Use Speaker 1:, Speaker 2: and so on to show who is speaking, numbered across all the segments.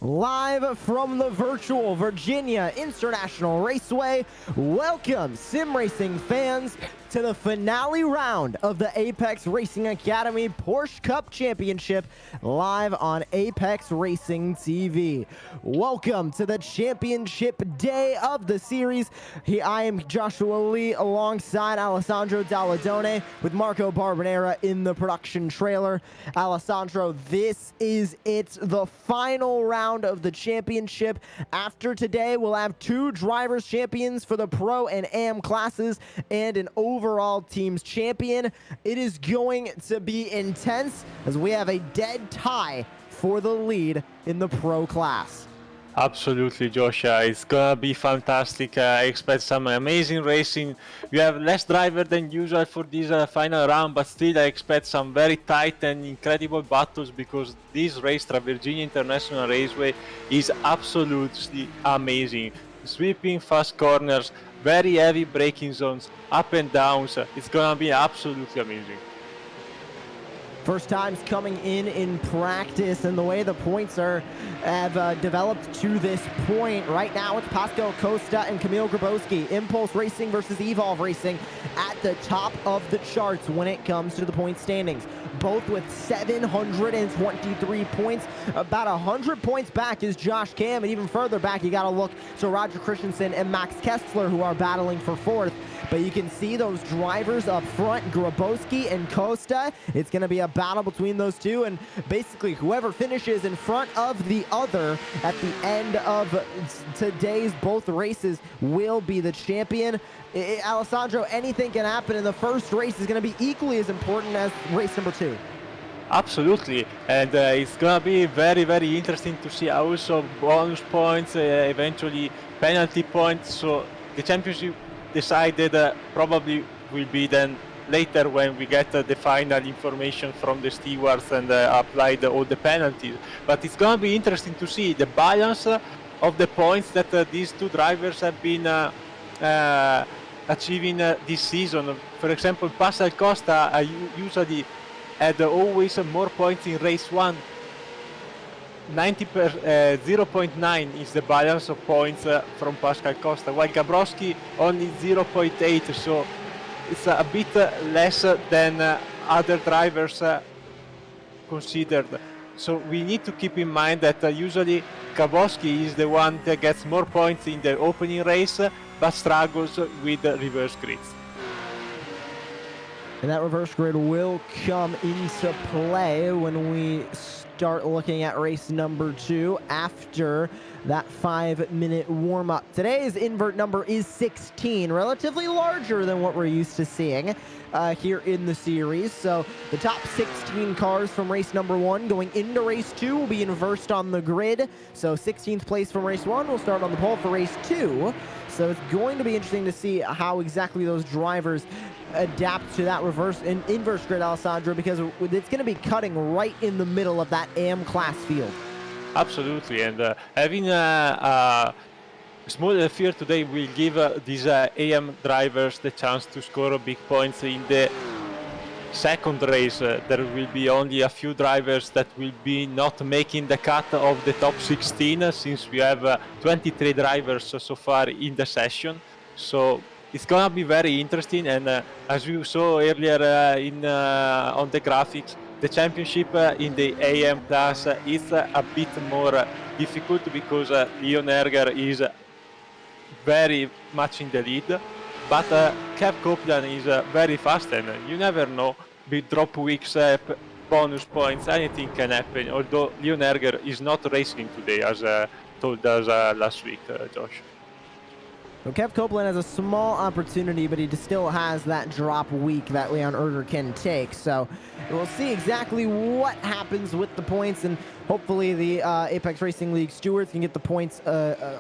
Speaker 1: Live from the virtual Virginia International Raceway, welcome sim racing fans to the finale round of the Apex Racing Academy Porsche Cup Championship live on Apex Racing TV. Welcome to the championship day of the series. I am Joshua Lee alongside Alessandro Dalladone with Marco Barbonera in the production trailer. Alessandro, this is it, the final round of the championship. After today, we'll have two drivers champions for the Pro and Am classes and an overall team's champion. It is going to be intense as we have a dead tie for the lead in the Pro class.
Speaker 2: Absolutely, Joshua. It's gonna be fantastic. I expect some amazing racing. We have less driver than usual for this final round, but still I expect some very tight and incredible battles because this racetrack, Virginia International Raceway, is absolutely amazing. Sweeping fast corners, very heavy braking zones, up and downs. It's gonna be absolutely amazing.
Speaker 1: First times coming in practice, and the way the points have developed to this point. Right now it's Pascal Costa and Camille Grabowski. Impulse Racing versus Evolve Racing at the top of the charts when it comes to the point standings. Both with 723 points. About 100 points back is Josh Cam, and even further back you gotta look to Roger Christensen and Max Kessler, who are battling for fourth. But you can see those drivers up front, Grabowski and Costa. It's going to be a battle between those two, and basically whoever finishes in front of the other at the end of today's both races will be the champion. Alessandro, anything can happen, and the first race is going to be equally as important as race number 2.
Speaker 2: Absolutely, and it's gonna be very, very interesting to see also bonus points, eventually penalty points. So the championship decided probably will be then later when we get the final information from the stewards and applied all the penalties. But it's going to be interesting to see the balance of the points that these two drivers have been achieving this season. For example, Pascal Costa usually had always more points in race 1. 0.9 is the balance of points from Pascal Costa, while Grabowski only 0.8, so it's a bit less than other drivers considered. So we need to keep in mind that usually Grabowski is the one that gets more points in the opening race, but struggles with reverse grids.
Speaker 1: And that reverse grid will come into play when we start looking at race number 2 after that 5-minute warm-up. Today's invert number is 16, relatively larger than what we're used to seeing here in the series. So the top 16 cars from race number 1 going into race 2 will be inversed on the grid. So 16th place from race 1 will start on the pole for race 2. So it's going to be interesting to see how exactly those drivers adapt to that reverse and inverse grid, Alessandro, because it's going to be cutting right in the middle of that AM class field.
Speaker 2: Absolutely, and having a smaller field today will give these AM drivers the chance to score big points in the second race. There will be only a few drivers that will be not making the cut of the top 16, since we have 23 drivers so far in the session. So it's gonna be very interesting, and as you saw earlier on the graphics, the championship in the AM class is a bit more difficult because Leon Erger is very much in the lead, but Kev Copeland is very fast, and you never know, with drop weeks, bonus points, anything can happen, although Leon Erger is not racing today, as told us last week, Josh.
Speaker 1: So Kev Copeland has a small opportunity, but he still has that drop week that Leon Erger can take. So we'll see exactly what happens with the points, and hopefully the Apex Racing League stewards can get the points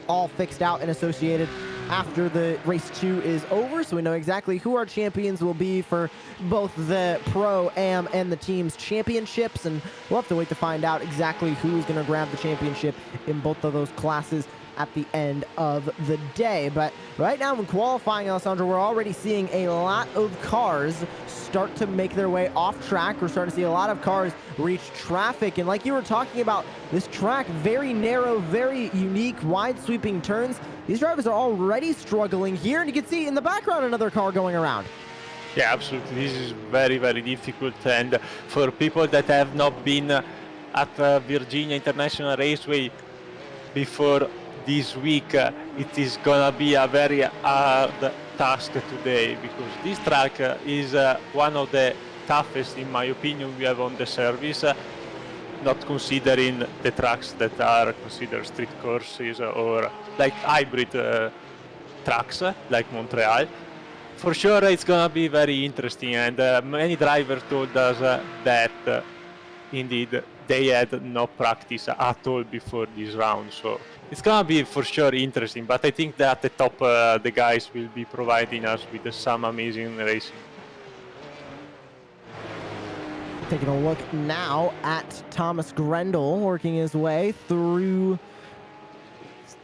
Speaker 1: all fixed out and associated after the race 2 is over, so we know exactly who our champions will be for both the Pro, Am, and the team's championships, and we'll have to wait to find out exactly who's going to grab the championship in both of those classes at the end of the day. But right now in qualifying, Alessandro, we're already seeing a lot of cars start to make their way off track. We're starting to see a lot of cars reach traffic. And like you were talking about, this track, very narrow, very unique, wide sweeping turns. These drivers are already struggling here. And you can see in the background another car going around.
Speaker 2: Yeah, absolutely. This is very, very difficult. And for people that have not been at Virginia International Raceway before this week, it is gonna be a very hard task today, because this track is one of the toughest, in my opinion, we have on the service, not considering the tracks that are considered street courses or like hybrid tracks like Montreal. For sure it's gonna be very interesting, and many drivers told us that indeed they had no practice at all before this round, so it's gonna be for sure interesting. But I think that at the top the guys will be providing us with some amazing racing.
Speaker 1: Taking a look now at Thomas Grendel working his way through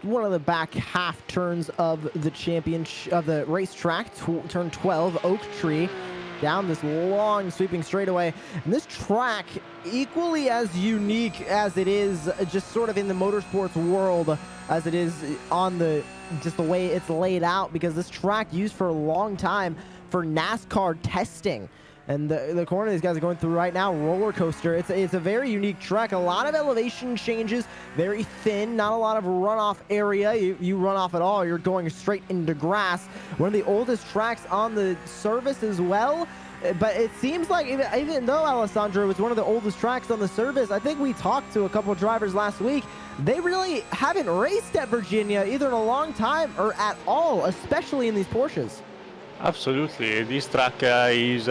Speaker 1: one of the back half turns of the championship of the racetrack, turn 12, Oak Tree, down this long sweeping straightaway. And this track, equally as unique as it is just sort of in the motorsports world as it is on just the way it's laid out, because this track used for a long time for NASCAR testing. And the corner these guys are going through right now, roller coaster. It's a very unique track. A lot of elevation changes, very thin, not a lot of runoff area. You run off at all, you're going straight into grass. One of the oldest tracks on the service as well. But it seems like even though Alessandro was one of the oldest tracks on the service, I think we talked to a couple of drivers last week. They really haven't raced at Virginia either in a long time or at all, especially in these Porsches.
Speaker 2: Absolutely, this track is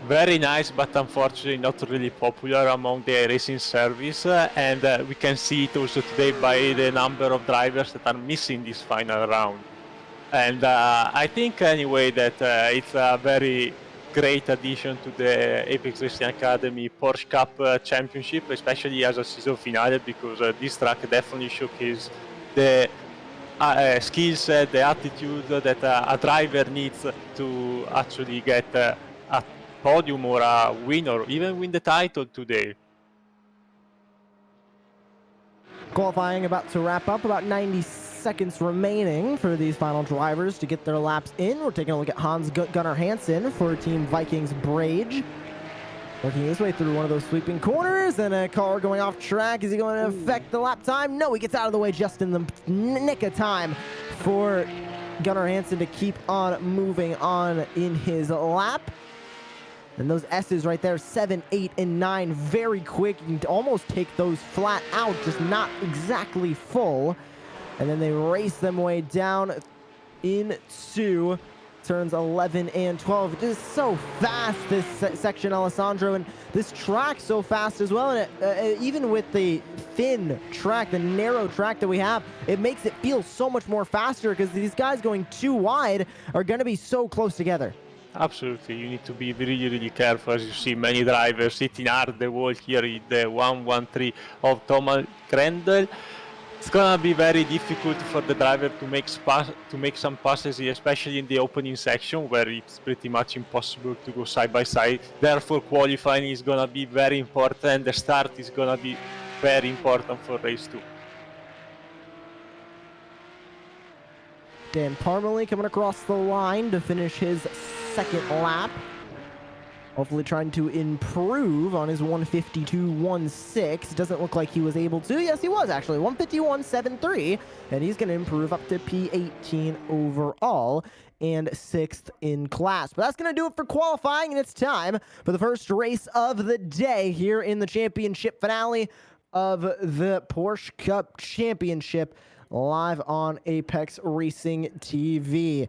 Speaker 2: very nice, but unfortunately not really popular among the racing service, and we can see it also today by the number of drivers that are missing this final round. And I think anyway that it's a very great addition to the Apex Racing Academy Porsche Cup Championship, especially as a season finale, because this track definitely showcases the skills, the attitude that a driver needs to actually get a podium or a win, or even win the title today.
Speaker 1: Qualifying about to wrap up, about 90 seconds remaining for these final drivers to get their laps in. We're taking a look at Hans Gunnar Hansen for Team Vikings Brage. Working his way through one of those sweeping corners, and a car going off track. Is he going to affect the lap time? No, he gets out of the way just in the nick of time for Gunnar Hansen to keep on moving on in his lap. And those S's right there, 7, 8, and 9, very quick. You can almost take those flat out, just not exactly full. And then they race them way down into turns 11 and 12. Just so fast, this section, Alessandro, and this track so fast as well. And even with the thin track, the narrow track that we have, it makes it feel so much more faster, because these guys going too wide are going to be so close together.
Speaker 2: Absolutely, you need to be really, really careful. As you see, many drivers hitting hard the wall here in the 113 of Thomas Grendel. It's gonna be very difficult for the driver to make some passes, especially in the opening section, where it's pretty much impossible to go side by side. Therefore, qualifying is gonna be very important, and the start is gonna be very important for race 2.
Speaker 1: Dan Parmalee coming across the line to finish his second lap. Hopefully trying to improve on his 152.16. Doesn't look like he was able to. Yes, he was actually. 151.73. And he's going to improve up to P18 overall and 6th in class. But that's going to do it for qualifying, and it's time for the first race of the day here in the championship finale of the Porsche Cup Championship, live on Apex Racing TV.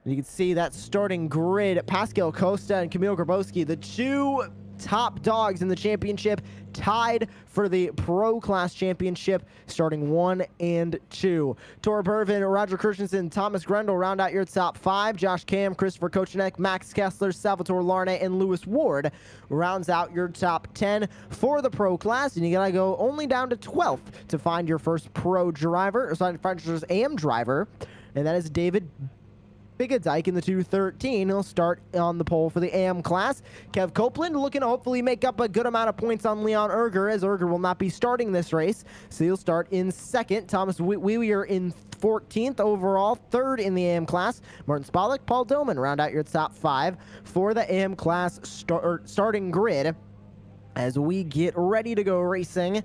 Speaker 1: You can see that starting grid, Pascal Costa and Kamil Grabowski, the two top dogs in the championship, tied for the Pro Class Championship, starting 1 and 2. Tor Bervin, Roger Christensen, Thomas Grendel round out your top 5. Josh Cam, Christopher Kochenek, Max Kessler, Salvatore Larne, and Lewis Ward rounds out your top 10 for the Pro Class. And you gotta go only down to 12th to find your first Pro driver, or sorry, find your first AM driver, and that is David Bigadike in the 213. He'll start on the pole for the AM class. Kev Copeland looking to hopefully make up a good amount of points on Leon Erger, as Erger will not be starting this race. So he'll start in second. Thomas Weir in 14th overall, third in the AM class. Martin Spalek, Paul Doman round out your top 5 for the AM class starting grid as we get ready to go racing.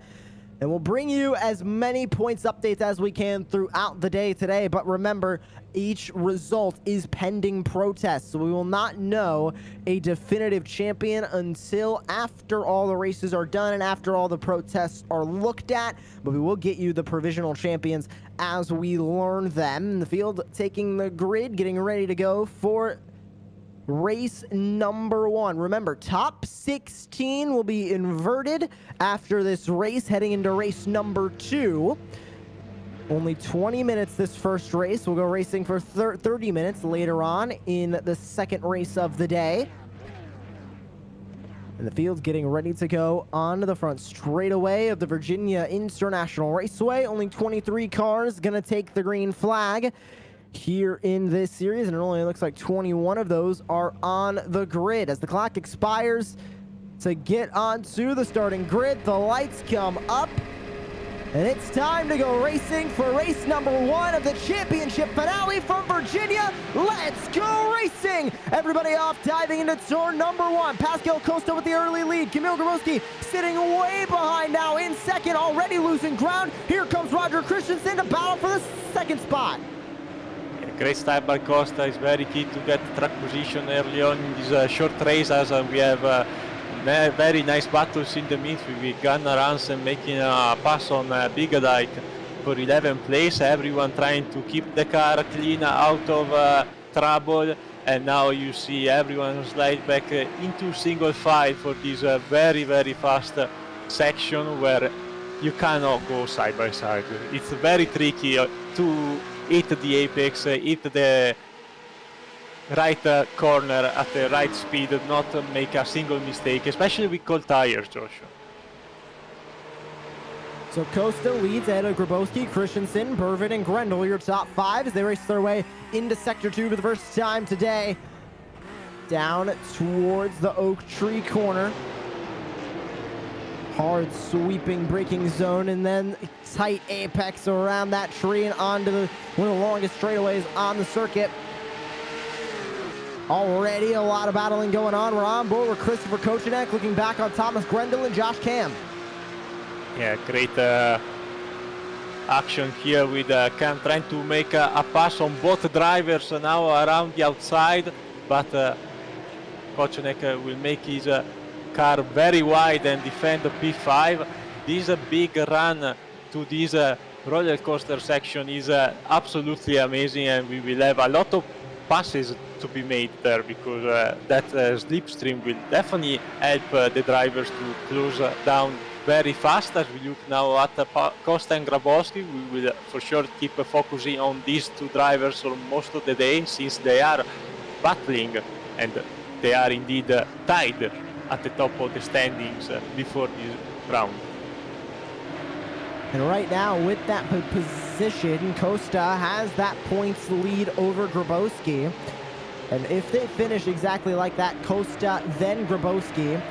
Speaker 1: And we'll bring you as many points updates as we can throughout the day today. But remember, each result is pending protest. So we will not know a definitive champion until after all the races are done and after all the protests are looked at. But we will get you the provisional champions as we learn them. The field taking the grid, getting ready to go for race number 1. Remember, top 16 will be inverted after this race, heading into race number 2. Only 20 minutes this first race. We'll go racing for 30 minutes later on in the second race of the day. And the field's getting ready to go onto the front straightaway of the Virginia International Raceway. Only 23 cars gonna take the green flag here in this series, and it only looks like 21 of those are on the grid. As the clock expires to get onto the starting grid, the lights come up, and it's time to go racing for race number 1 of the championship finale from Virginia. Let's go racing! Everybody off, diving into turn number 1. Pascal Costa with the early lead. Kamil Grabowski sitting way behind now in second, already losing ground. Here comes Roger Christensen to battle for the second spot.
Speaker 2: Great start by Costa. Is very key to get track position early on in this short race, as we have very nice battles in the midfield with Gunnar Hansen making a pass on Bigadike for 11th place. Everyone trying to keep the car clean out of trouble, and now you see everyone slide back into single file for this very fast section where you cannot go side by side. It's very tricky to hit the apex, hit the right corner at the right speed, not make a single mistake, especially with cold tires, Joshua.
Speaker 1: So Costa leads ahead of Grabowski, Christensen, Burvin, and Grendel, your top 5 as they race their way into Sector 2 for the first time today. Down towards the Oak Tree corner. Hard sweeping braking zone, and then tight apex around that tree and onto one of the longest straightaways on the circuit. Already a lot of battling going on. We're on board with Christopher Kochenek looking back on Thomas Grendel and Josh Cam.
Speaker 2: Yeah, great action here with Cam trying to make a pass on both drivers now around the outside, but Kochenek will make his car very wide and defend the P5. This big run to this roller coaster section is absolutely amazing, and we will have a lot of passes to be made there, because that slipstream will definitely help the drivers to close down very fast. As we look now at Costa and Grabowski, we will for sure keep focusing on these two drivers for most of the day, since they are battling and they are indeed tied at the top of the standings before this round.
Speaker 1: And right now, with that position, Costa has that points lead over Grabowski. And if they finish exactly like that, Costa then Grabowski,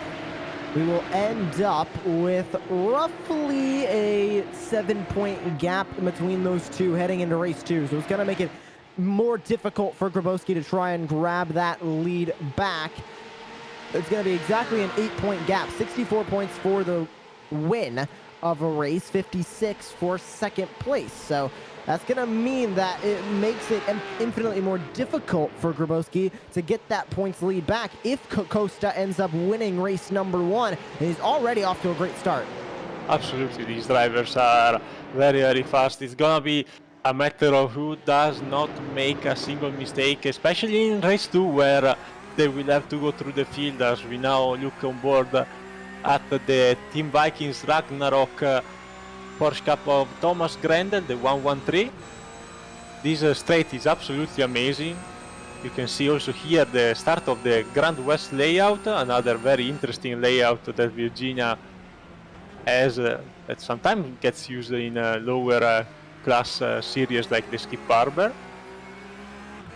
Speaker 1: we will end up with roughly a 7-point gap between those two heading into race 2. So it's going to make it more difficult for Grabowski to try and grab that lead back. It's going to be exactly an 8-point gap, 64 points for the win of a race, 56 for second place. So that's going to mean that it makes it infinitely more difficult for Grabowski to get that points lead back if Costa ends up winning race number 1. And he's already off to a great start.
Speaker 2: Absolutely, these drivers are very fast. It's going to be a matter of who does not make a single mistake, especially in race 2, where they will have to go through the field, as we now look on board at the Team Vikings Ragnarok Porsche Cup of Thomas Grendel, the 113. This straight is absolutely amazing. You can see also here the start of the Grand West layout, another very interesting layout that Virginia has, that sometimes gets used in lower class series like the Skip Barber.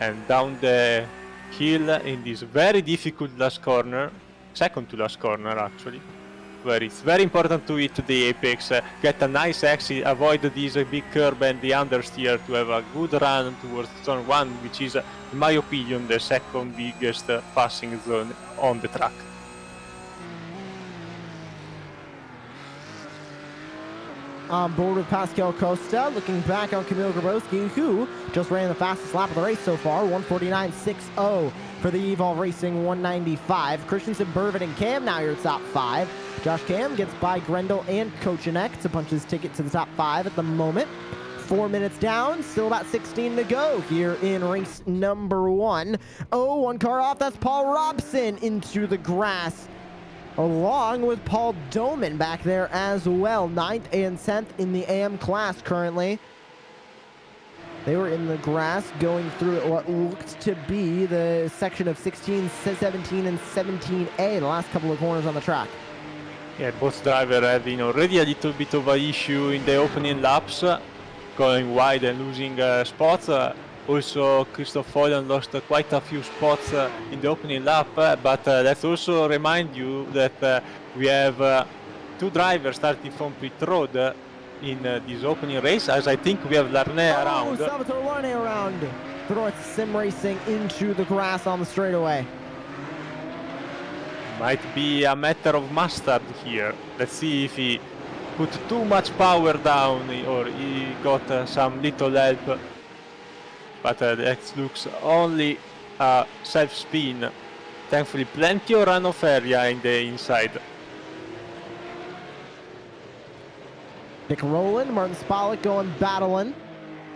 Speaker 2: and down the hill in this very difficult last corner, second to last corner actually, where it's very important to hit the apex, get a nice exit, avoid this big curve and the understeer to have a good run towards zone 1, which is, in my opinion, the second biggest passing zone on the track.
Speaker 1: On board with Pascal Costa, looking back on Kamil Grabowski, who just ran the fastest lap of the race so far, 1:49.60 for the Evolve Racing 195. Christensen, Bervin, and Cam now your top 5. Josh Cam gets by Grendel and Kochenek to punch his ticket to the top 5 at the moment. 4 minutes down, still about 16 to go here in race number 1. Oh, one car off, that's Paul Robson into the grass, along with Paul Doman back there as well. 9th and 10th in the AM class currently. They were in the grass going through what looked to be the section of 16, 17, and 17A, the last couple of corners on the track.
Speaker 2: Yeah, both drivers having already a little bit of an issue in the opening laps, going wide and losing spots. Also, Christoph Follen lost quite a few spots in the opening lap, but let's also remind you that we have 2 drivers starting from pit road in this opening race, as I think we have Larnay around.
Speaker 1: Salvatore Larnay around. Throws Sim Racing into the grass on the straightaway.
Speaker 2: Might be a matter of mustard here. Let's see if he put too much power down or he got some little help. But that looks only a self-spin. Thankfully, plenty of runoff area in the inside.
Speaker 1: Nick Rowland, Martin Spalek going battling.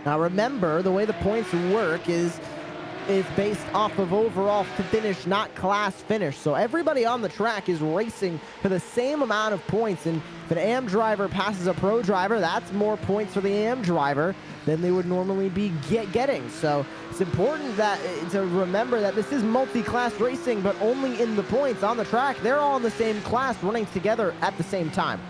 Speaker 1: Now remember, the way the points work is based off of overall finish, not class finish. So everybody on the track is racing for the same amount of points. And if an AM driver passes a pro driver, that's more points for the AM driver than they would normally be getting. So it's important that to remember that this is multi-class racing, but only in the points on the track. They're all in the same class running together at the same time.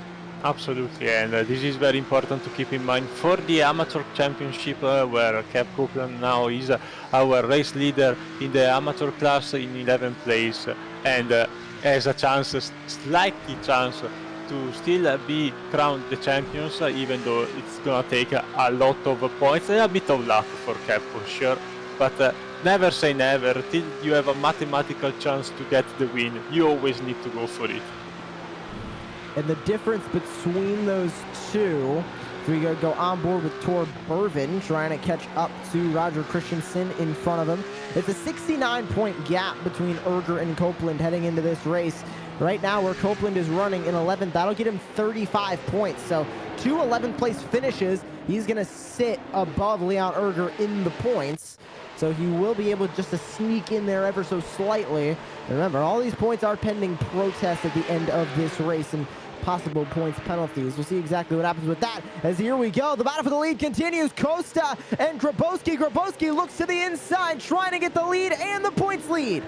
Speaker 2: Absolutely, and this is very important to keep in mind for the amateur championship, where Kev Copeland now is our race leader in the amateur class in 11th place, and has a chance, slightly chance, to still be crowned the champions, even though it's gonna take a lot of points and a bit of luck for Kev for sure. But never say never. Till you have a mathematical chance to get the win, you always need to go for it.
Speaker 1: And the difference between those two, we go on board with Tor Bervin trying to catch up to Roger Christensen in front of him. It's a 69-point gap between Erger and Copeland heading into this race. Right now, where Copeland is running in 11th, that'll get him 35 points. So 2 11th place finishes, he's going to sit above Leon Erger in the points. So he will be able just to sneak in there ever so slightly. Remember, all these points are pending protests at the end of this race and possible points penalties. We'll see exactly what happens with that, as here we go. The battle for the lead continues. Costa and Grabowski. Grabowski looks to the inside, trying to get the lead and the points lead.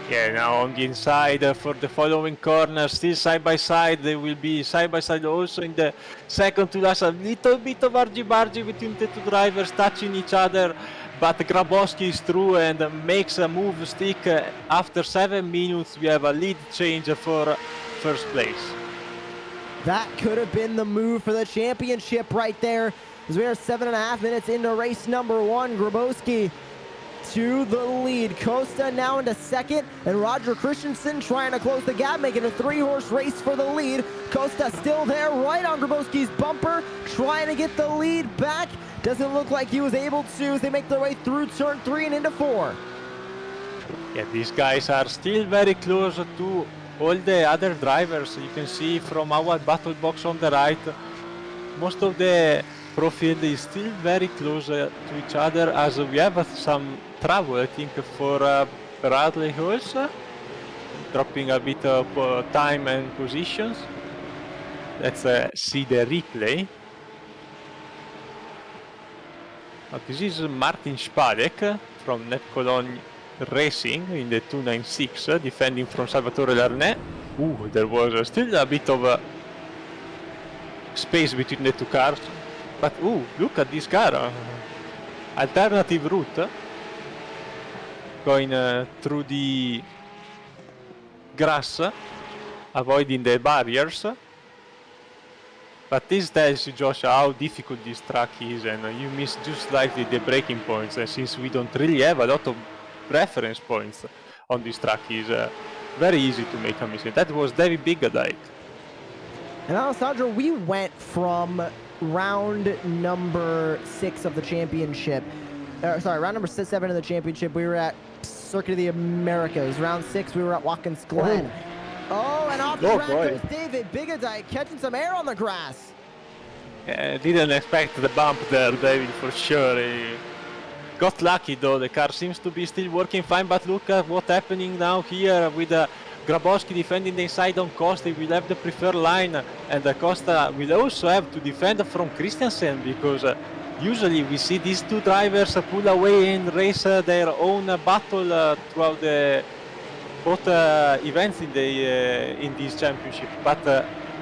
Speaker 2: Yeah, now on the inside for the following corner, still side by side. They will be side by side also in the second to last. A little bit of argy-bargy between the 2 drivers touching each other, but Grabowski is through and makes a move stick. After 7 minutes, we have a lead change for first place.
Speaker 1: That could have been the move for the championship right there, as we are 7.5 minutes into race number 1. Grabowski to the lead. Costa now into second, and Roger Christensen trying to close the gap, making a 3-horse race for the lead. Costa still there, right on Grabowski's bumper, trying to get the lead back. Doesn't look like he was able to as they make their way through turn 3 and into 4.
Speaker 2: Yeah, these guys are still very close to all the other drivers. You can see from our battle box on the right, most of the pro field is still very close to each other, as we have some trouble, I think, for Bradley also, dropping a bit of time and positions. Let's see the replay. This is Martin Spalek from Net Cologne Racing in the 296, defending from Salvatore Larnay. Ooh, there was still a bit of space between the 2 cars. But ooh, look at this car. Alternative route. going through the grass, avoiding the barriers. But this tells you, Josh, how difficult this track is, and you miss just slightly the braking points. And since we don't really have a lot of reference points on this track, it's very easy to make a mistake. That was very big a dike.
Speaker 1: And Alessandro, we went from round number 6 of the championship. Round number 7 of the championship. We were at Circuit of the Americas. Round 6, we were at Watkins Glen. Oh, and off the track goes David Bigadike, catching some air on the grass.
Speaker 2: Didn't expect the bump there, David, for sure. He got lucky though. The car seems to be still working fine, but look at what's happening now here with Grabowski defending the inside on Costa. He will have the preferred line, and Costa will also have to defend from Christiansen, because usually we see these two drivers pull away and race their own battle throughout the both events in this championship. But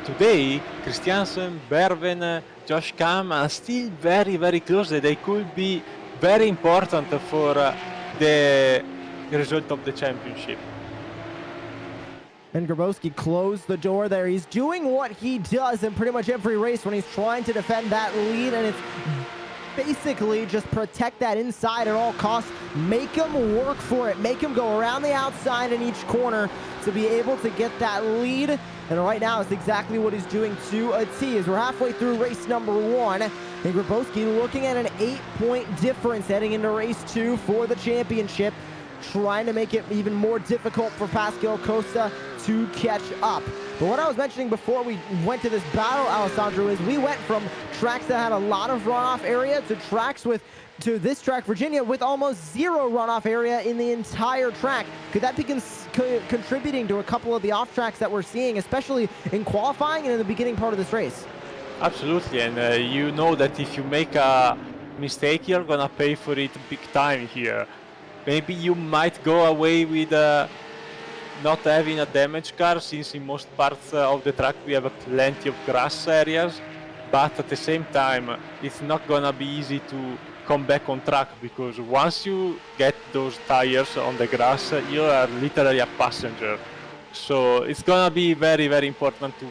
Speaker 2: today, Christiansen, Berven, Josh Cam are still very, very close. They could be very important for the result of the championship.
Speaker 1: And Grabowski closed the door there. He's doing what he does in pretty much every race when he's trying to defend that lead, and it's basically just protect that inside at all costs, make him work for it, make him go around the outside in each corner to be able to get that lead. And right now it's exactly what he's doing to a T, as we're halfway through race number 1. And Grabowski looking at an 8-point difference heading into race 2 for the championship, trying to make it even more difficult for Pascal Costa to catch up. But what I was mentioning before we went to this battle, Alessandro, is we went from tracks that had a lot of runoff area to this track, Virginia, with almost 0 runoff area in the entire track. Could that be contributing to a couple of the off tracks that we're seeing, especially in qualifying and in the beginning part of this race?
Speaker 2: Absolutely, and you know that if you make a mistake, you're gonna pay for it big time here. Maybe you might go away with not having a damaged car, since in most parts of the track we have plenty of grass areas, but at the same time it's not gonna be easy to come back on track, because once you get those tires on the grass, you are literally a passenger. So it's gonna be very, very important to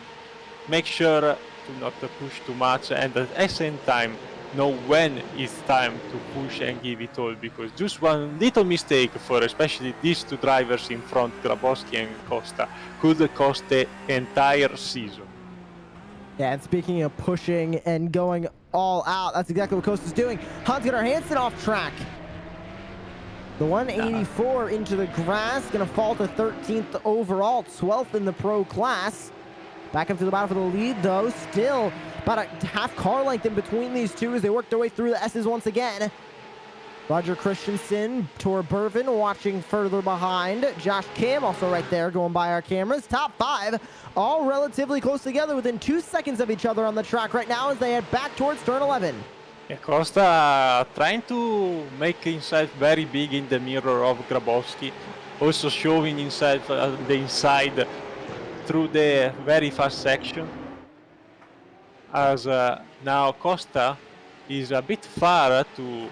Speaker 2: make sure to not push too much, and at the same time know when it's time to push and give it all, because just one little mistake for especially these two drivers in front, Grabowski and Costa, could cost the entire season.
Speaker 1: Yeah, and speaking of pushing and going all out, that's exactly what Costa's doing. Hans-Gunnar Hansen off track. The 184 into the grass, gonna fall to 13th overall, 12th in the pro class. Back up to the battle for the lead though, still about a half car length in between these two as they work their way through the S's once again. Roger Christensen, Tor Bervin watching further behind. Josh Cam also right there going by our cameras. Top 5 all relatively close together within 2 seconds of each other on the track right now as they head back towards turn 11.
Speaker 2: Yeah, Costa trying to make himself very big in the mirror of Grabowski, also showing himself the inside through the very fast section, as now Costa is a bit far to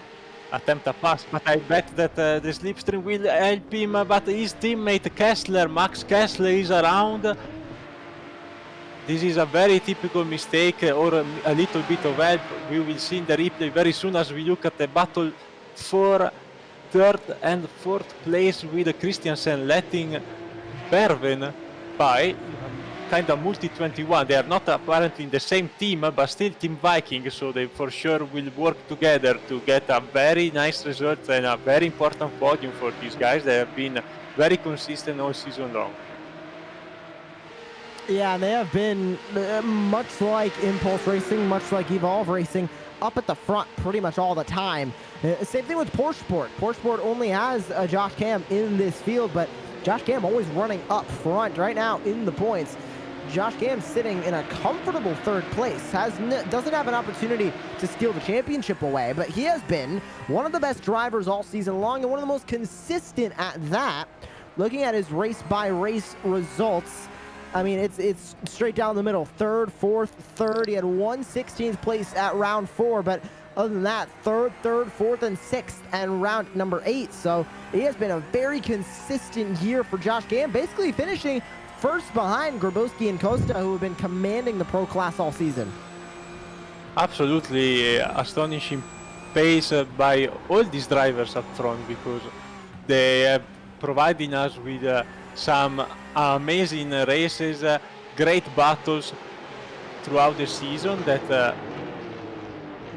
Speaker 2: attempt a pass, but I bet that the slipstream will help him, but his teammate Kessler, Max Kessler, is around. This is a very typical mistake or a little bit of help. We will see in the replay very soon as we look at the battle for 3rd and 4th place, with Christiansen letting Berven by kind of multi-21. They are not apparently in the same team, but still Team Viking, so they for sure will work together to get a very nice result and a very important podium for these guys. They have been very consistent all season long.
Speaker 1: Yeah, they have been much like Impulse Racing, much like Evolve Racing, up at the front pretty much all the time. Same thing with Porsche Sport. Porsche Sport only has Josh Cam in this field, but Josh Cam always running up front right now in the points. Josh Cam sitting in a comfortable 3rd place, doesn't have an opportunity to steal the championship away, but he has been one of the best drivers all season long and one of the most consistent at that. Looking at his race-by-race results, I mean, it's straight down the middle. 3rd, 4th, 3rd. He had 1 16th place at round 4, but Other than that, third, fourth, and sixth, and round number 8. So it has been a very consistent year for Josh Gam, basically finishing first behind Grabowski and Costa, who have been commanding the pro class all season.
Speaker 2: Absolutely astonishing pace by all these drivers up front, because they are providing us with some amazing races, great battles throughout the season that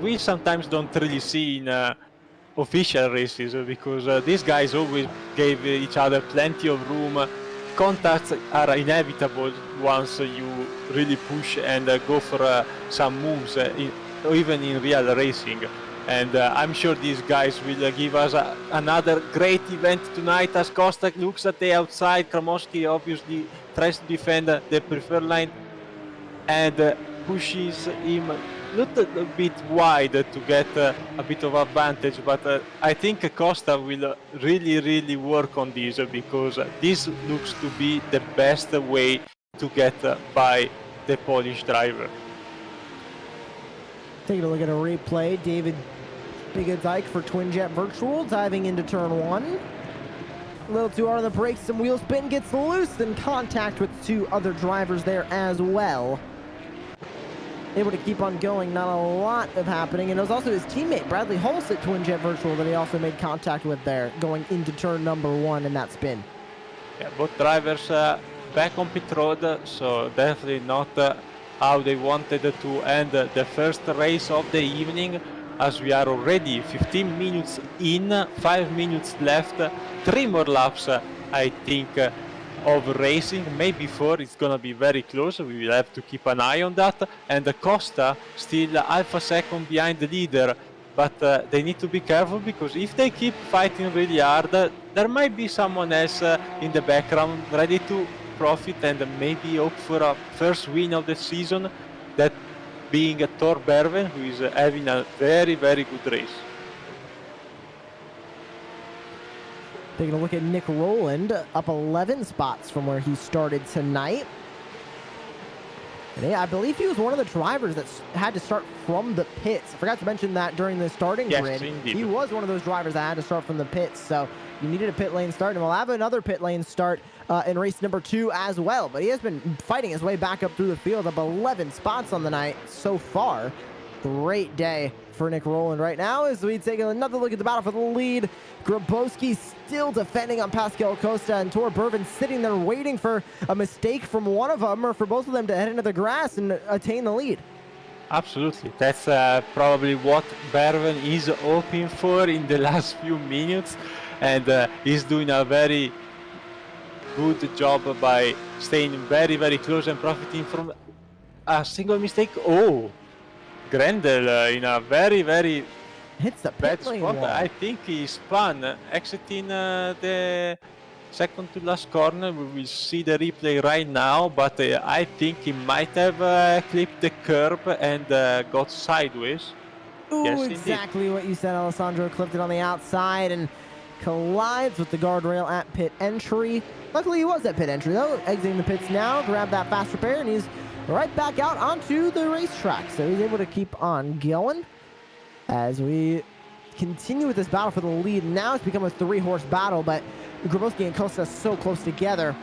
Speaker 2: we sometimes don't really see in official races, because these guys always gave each other plenty of room. Contacts are inevitable once you really push and go for some moves, even in real racing. And I'm sure these guys will give us another great event tonight, as Costa looks at the outside. Kramowski obviously tries to defend the preferred line and pushes him a little bit wide to get a bit of advantage, but I think Costa will really work on this, because this looks to be the best way to get by the Polish driver.
Speaker 1: Taking a look at a replay, David Bigodike for Twin Jet Virtual diving into turn 1. A little too hard on the brakes, some wheel spin, gets loose in contact with 2 other drivers there as well. Able to keep on going, not a lot of happening, and it was also his teammate Bradley Hulse at Twin Jet Virtual that he also made contact with there, going into turn number 1 in that spin.
Speaker 2: Yeah, both drivers back on pit road, so definitely not how they wanted to end the first race of the evening, as we are already 15 minutes in, 5 minutes left, 3 more laps, I think, of racing, maybe 4. It's gonna be very close. We will have to keep an eye on that. And Costa still half a second behind the leader, but they need to be careful, because if they keep fighting really hard, there might be someone else in the background ready to profit and maybe hope for a first win of the season, that being Thor Berven, who is having a very good race.
Speaker 1: Taking a look at Nick Rowland, up 11 spots from where he started tonight. And yeah, I believe he was one of the drivers that had to start from the pits. I forgot to mention that during the starting grid.
Speaker 2: Indeed.
Speaker 1: He was one of those drivers that had to start from the pits, so you needed a pit lane start, and we'll have another pit lane start in race number 2 as well. But he has been fighting his way back up through the field, up 11 spots on the night so far. Great day for Nick Rowland right now, as we take another look at the battle for the lead. Grabowski still defending on Pascal Costa, and Tor Berven sitting there waiting for a mistake from one of them, or for both of them to head into the grass and attain the lead.
Speaker 2: Absolutely, that's probably what Berven is hoping for in the last few minutes, and he's doing a very good job by staying very close and profiting from a single mistake. Oh, Grendel in a very
Speaker 1: hits the
Speaker 2: bad
Speaker 1: pit lane
Speaker 2: spot.
Speaker 1: wall.
Speaker 2: I think he spun, exiting the second to last corner. We will see the replay right now, but I think he might have clipped the curb and got sideways.
Speaker 1: Ooh,
Speaker 2: Yes,
Speaker 1: exactly what you said, Alessandro. Clipped it on the outside and collides with the guardrail at pit entry. Luckily, he was at pit entry, though. Exiting the pits now, grab that fast repair, and he's right back out onto the racetrack. So he's able to keep on going as we continue with this battle for the lead. Now it's become a 3-horse battle, but Grabowski and Costa so close together.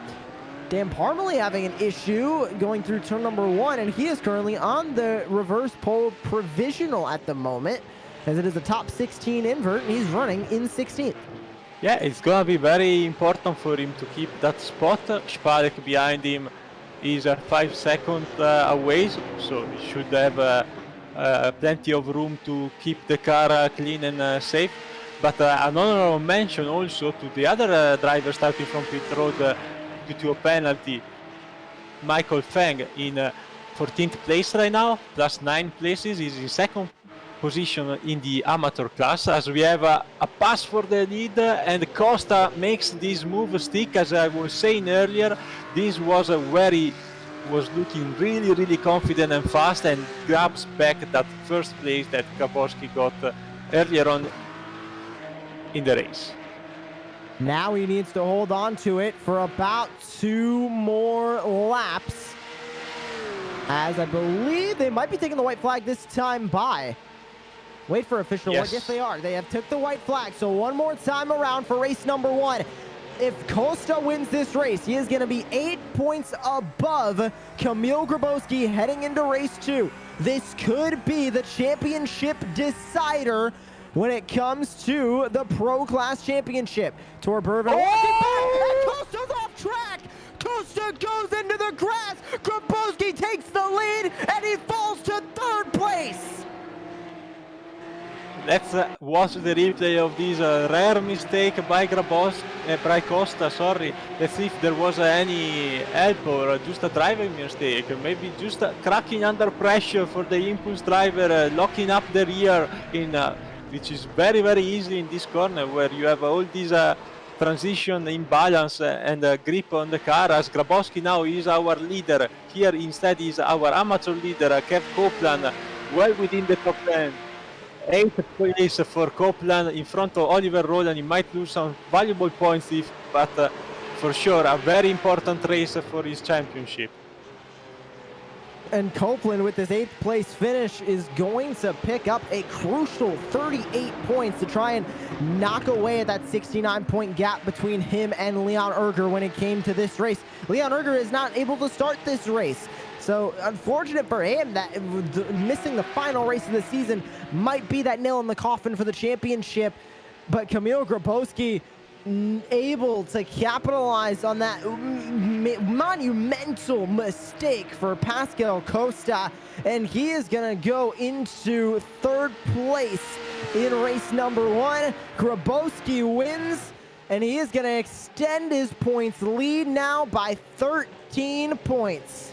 Speaker 1: Dan Parmalee having an issue going through turn number 1, and he is currently on the reverse pole provisional at the moment, as it is a top 16 invert, and he's running in 16th.
Speaker 2: Yeah, it's gonna be very important for him to keep that spot. Spalek behind him is 5 seconds away, so he should have plenty of room to keep the car clean and safe. But an honorable mention also to the other driver starting from pit road due to a penalty. Michael Feng in 14th place right now, plus 9 places. He's in second position in the amateur class, as we have a pass for the lead, and Costa makes this move stick. As I was saying earlier, this was where he was looking really confident and fast, and grabs back that first place that Grabowski got earlier on in the race.
Speaker 1: Now he needs to hold on to it for about 2 more laps, as I believe they might be taking the white flag this time by. Wait for official word. Yes, they are. They have took the white flag. So one more time around for race number 1. If Costa wins this race, he is going to be 8 points above Kamil Grabowski heading into race 2. This could be the championship decider when it comes to the Pro Class Championship. Tor Bervin. Oh! Costa's off track. Costa goes into the grass. Grabowski takes the lead, and he falls to 3rd place.
Speaker 2: Let's watch the replay of this rare mistake by Costa. Sorry. Let's see if there was any help or just a driving mistake. Maybe just cracking under pressure for the impulse driver, locking up the rear in, which is very, very easy in this corner where you have all these transition imbalance and grip on the car, as Grabowski now is our leader. Here instead is our amateur leader, Kev Copeland, well within the top 10. 8th place for Copeland in front of Oliver Rowland. He might lose some valuable points, but for sure a very important race for his championship.
Speaker 1: And Copeland, with his 8th place finish, is going to pick up a crucial 38 points to try and knock away at that 69-point gap between him and Leon Erger when it came to this race. Leon Erger is not able to start this race. So unfortunate for him that missing the final race of the season might be that nail in the coffin for the championship. But Kamil Grabowski able to capitalize on that monumental mistake for Pascal Costa, and he is going to go into 3rd place in race number 1. Grabowski wins, and he is going to extend his points lead now by 13 points.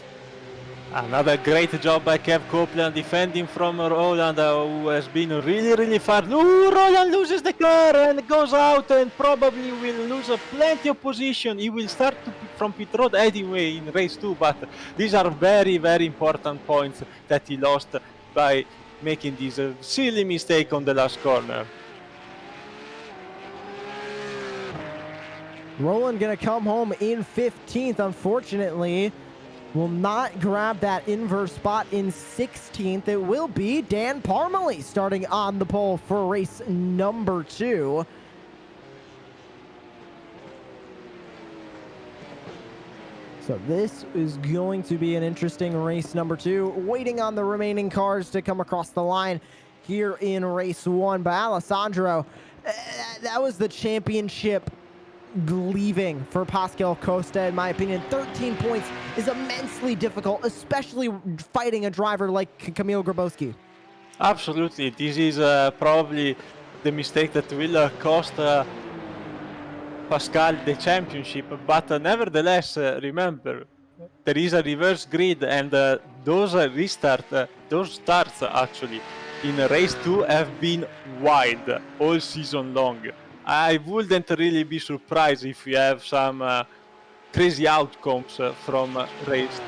Speaker 2: Another great job by Kev Copeland defending from Rowland, who has been really, really far. Ooh, Rowland loses the car and goes out and probably will lose plenty of position. He will start from pit road anyway in race 2, but these are very, very important points that he lost by making this silly mistake on the last corner.
Speaker 1: Rowland gonna come home in 15th, unfortunately. Will not grab that inverse spot in 16th. It will be Dan Parmalee starting on the pole for race number 2. So this is going to be an interesting race number 2. Waiting on the remaining cars to come across the line here in race 1. But Alessandro, that was the championship leaving for Pascal Costa, in my opinion. 13 points is immensely difficult, especially fighting a driver like Kamil Grabowski.
Speaker 2: Absolutely. This is probably the mistake that will cost Pascal the championship, but nevertheless, remember, there is a reverse grid, and those starts actually in race 2 have been wide all season long. I wouldn't really be surprised if we have some crazy outcomes from race 2.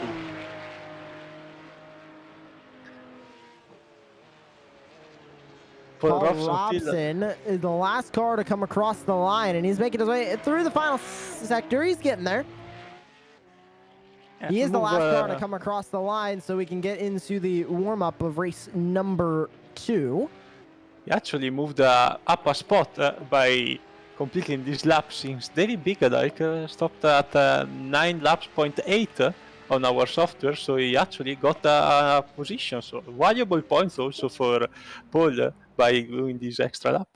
Speaker 1: Paul Robson is the last car to come across the line, and he's making his way through the final sector. He's getting there. He is the last car to come across the line, so we can get into the warm-up of race number 2.
Speaker 2: He actually moved up a spot by completing this lap, since David Bigadike stopped at 9 laps.8 on our software, so he actually got a position. So valuable points also for Paul by doing this extra lap.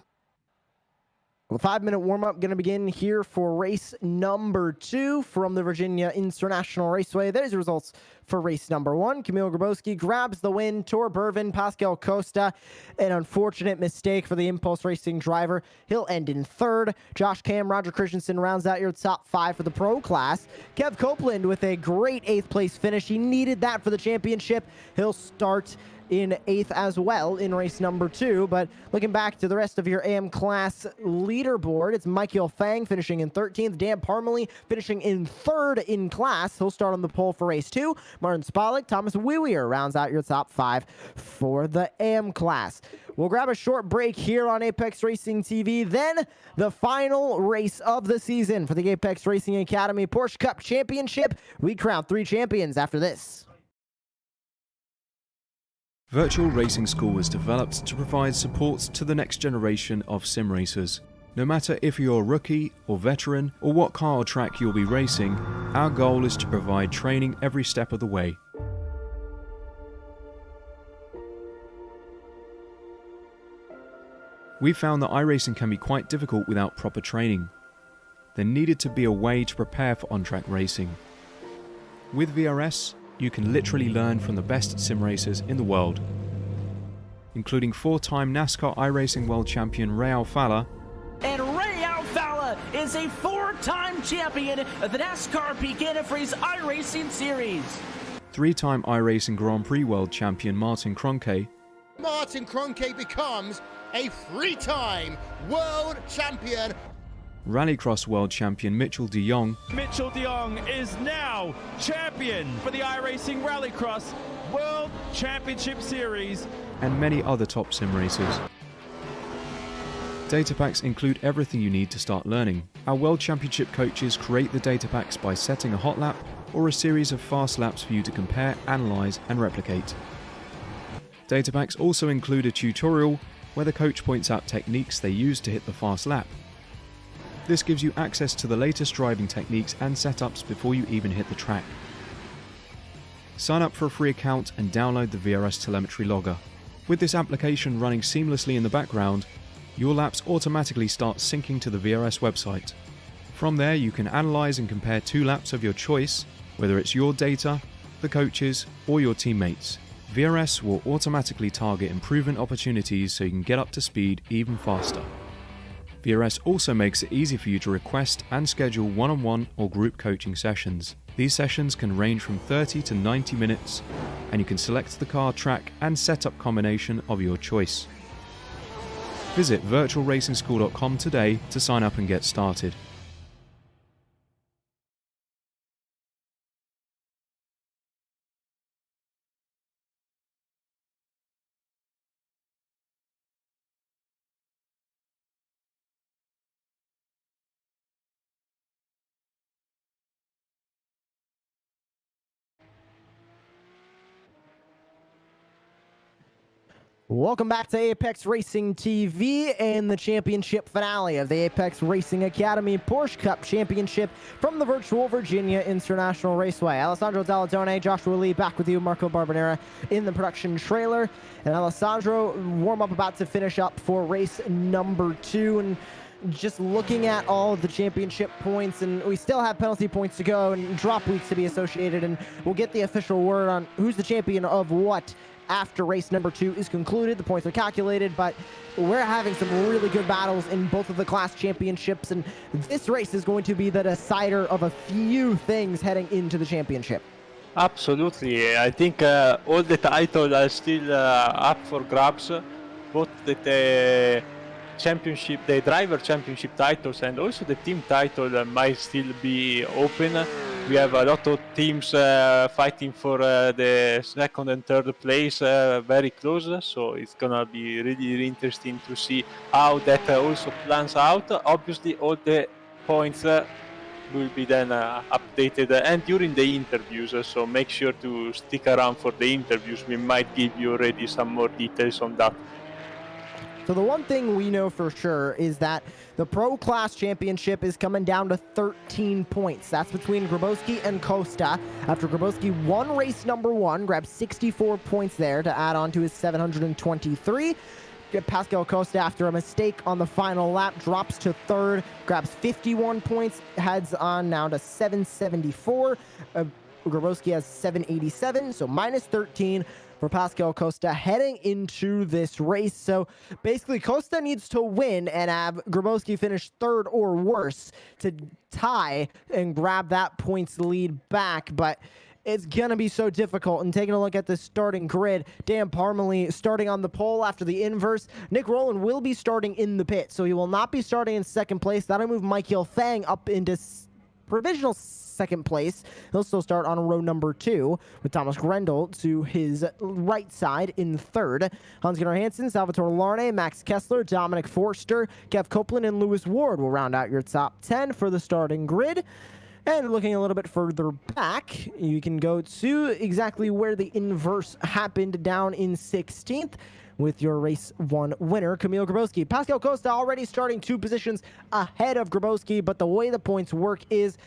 Speaker 1: Well, 5-minute warm-up going to begin here for race number 2 from the Virginia International Raceway. There's the results for race number 1. Kamil Grabowski grabs the win. Tor Bervin, Pascal Costa, an unfortunate mistake for the Impulse Racing driver. He'll end in 3rd. Josh Cam, Roger Christensen rounds out your top 5 for the Pro class. Kev Copeland with a great 8th place finish. He needed that for the championship. He'll start in 8th as well in race number 2. But looking back to the rest of your AM class leaderboard, it's Michael Fang finishing in 13th, Dan Parmalee finishing in 3rd in class. He'll start on the pole for race 2. Martin Spalik, Thomas Weweer rounds out your top 5 for the AM class. We'll grab a short break here on Apex Racing TV. Then the final race of the season for the Apex Racing Academy Porsche Cup Championship. We crown 3 champions after this.
Speaker 3: Virtual Racing School was developed to provide support to the next generation of sim racers. No matter if you're a rookie or veteran or what car or track you'll be racing, our goal is to provide training every step of the way. We found that iRacing can be quite difficult without proper training. There needed to be a way to prepare for on-track racing. With VRS, you can literally learn from the best sim racers in the world, including 4-time NASCAR iRacing World Champion Ray Alfala.
Speaker 4: And Ray Alfala is a 4-time champion of the NASCAR Peak Antifreeze iRacing Series.
Speaker 3: 3-time iRacing Grand Prix World Champion Martin Kroenke.
Speaker 5: Martin Kroenke becomes a 3-time world champion.
Speaker 3: Rallycross World Champion Mitchell de Jong.
Speaker 6: Mitchell de Jong is now champion for the iRacing Rallycross World Championship Series.
Speaker 3: And many other top sim racers. Data packs include everything you need to start learning. Our World Championship coaches create the data packs by setting a hot lap or a series of fast laps for you to compare, analyze, and replicate. Data packs also include a tutorial where the coach points out techniques they use to hit the fast lap. This gives you access to the latest driving techniques and setups before you even hit the track. Sign up for a free account and download the VRS telemetry logger. With this application running seamlessly in the background, your laps automatically start syncing to the VRS website. From there, you can analyze and compare 2 laps of your choice, whether it's your data, the coaches, or your teammates. VRS will automatically target improvement opportunities so you can get up to speed even faster. VRS also makes it easy for you to request and schedule one-on-one or group coaching sessions. These sessions can range from 30 to 90 minutes, and you can select the car, track, and setup combination of your choice. Visit virtualracingschool.com today to sign up and get started.
Speaker 1: Welcome back to Apex Racing TV and the championship finale of the Apex Racing Academy Porsche Cup Championship from the virtual Virginia International Raceway. Alessandro Dalladone, Joshua Lee back with you, Marco Barbanera in the production trailer. And Alessandro, warm-up about to finish up for race number 2. And just looking at all of the championship points, and we still have penalty points to go and drop weeks to be associated, and we'll get the official word on who's the champion of what after race number 2 is concluded. The points are calculated, but we're having some really good battles in both of the class championships, and this race is going to be the decider of a few things heading into the championship.
Speaker 2: Absolutely. I think all the titles are still up for grabs. Both the championship, the driver championship titles, and also the team title might still be open. We have a lot of teams fighting for the second and third place very close, so it's gonna be really interesting to see how that also plans out. Obviously, all the points will be then updated and during the interviews, so make sure to stick around for the interviews. We might give you already some more details on that.
Speaker 1: So the one thing we know for sure is that the Pro Class Championship is coming down to 13 points. That's between Grabowski and Costa. After Grabowski won race number 1, grabbed 64 points there to add on to his 723. Pascal Costa, after a mistake on the final lap, drops to 3rd, grabs 51 points, heads on now to 774. Grabowski has 787, so minus 13 for Pascal Costa heading into this race. So basically Costa needs to win and have Grabowski finish 3rd or worse to tie and grab that points lead back, but it's gonna be so difficult. And taking a look at the starting grid, Dan Parmalee starting on the pole after the inverse. Nick Rowland will be starting in the pit, so he will not be starting in 2nd place. That'll move Michael Fang up into provisional 2nd place. He'll still start on row number 2 with Thomas Grendel to his right side in 3rd. Hans-Gunnar Hansen, Salvatore Larne, Max Kessler, Dominic Forster, Kev Copeland, and Lewis Ward will round out your top 10 for the starting grid. And looking a little bit further back, you can go to exactly where the inverse happened down in 16th with your race 1 winner, Kamil Grabowski. Pascal Costa already starting 2 positions ahead of Grabowski, but the way the points work is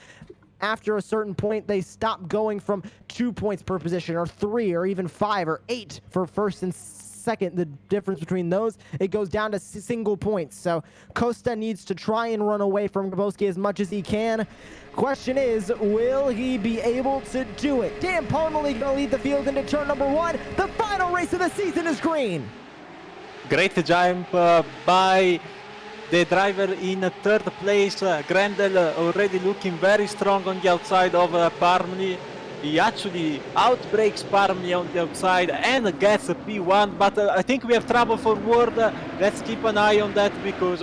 Speaker 1: after a certain point, they stop going from 2 points per position, or 3, or even 5, or 8 for first and second. The difference between those, it goes down to single points. So Costa needs to try and run away from Grabowski as much as he can. Question is, will he be able to do it? Dan Parmalee going to lead the field into turn number 1. The final race of the season is green.
Speaker 2: Great jump by the driver in 3rd place. Grendel already looking very strong on the outside of Parmalee. He actually outbreaks Parmalee on the outside and gets a P1, but I think we have trouble forward. Let's keep an eye on that because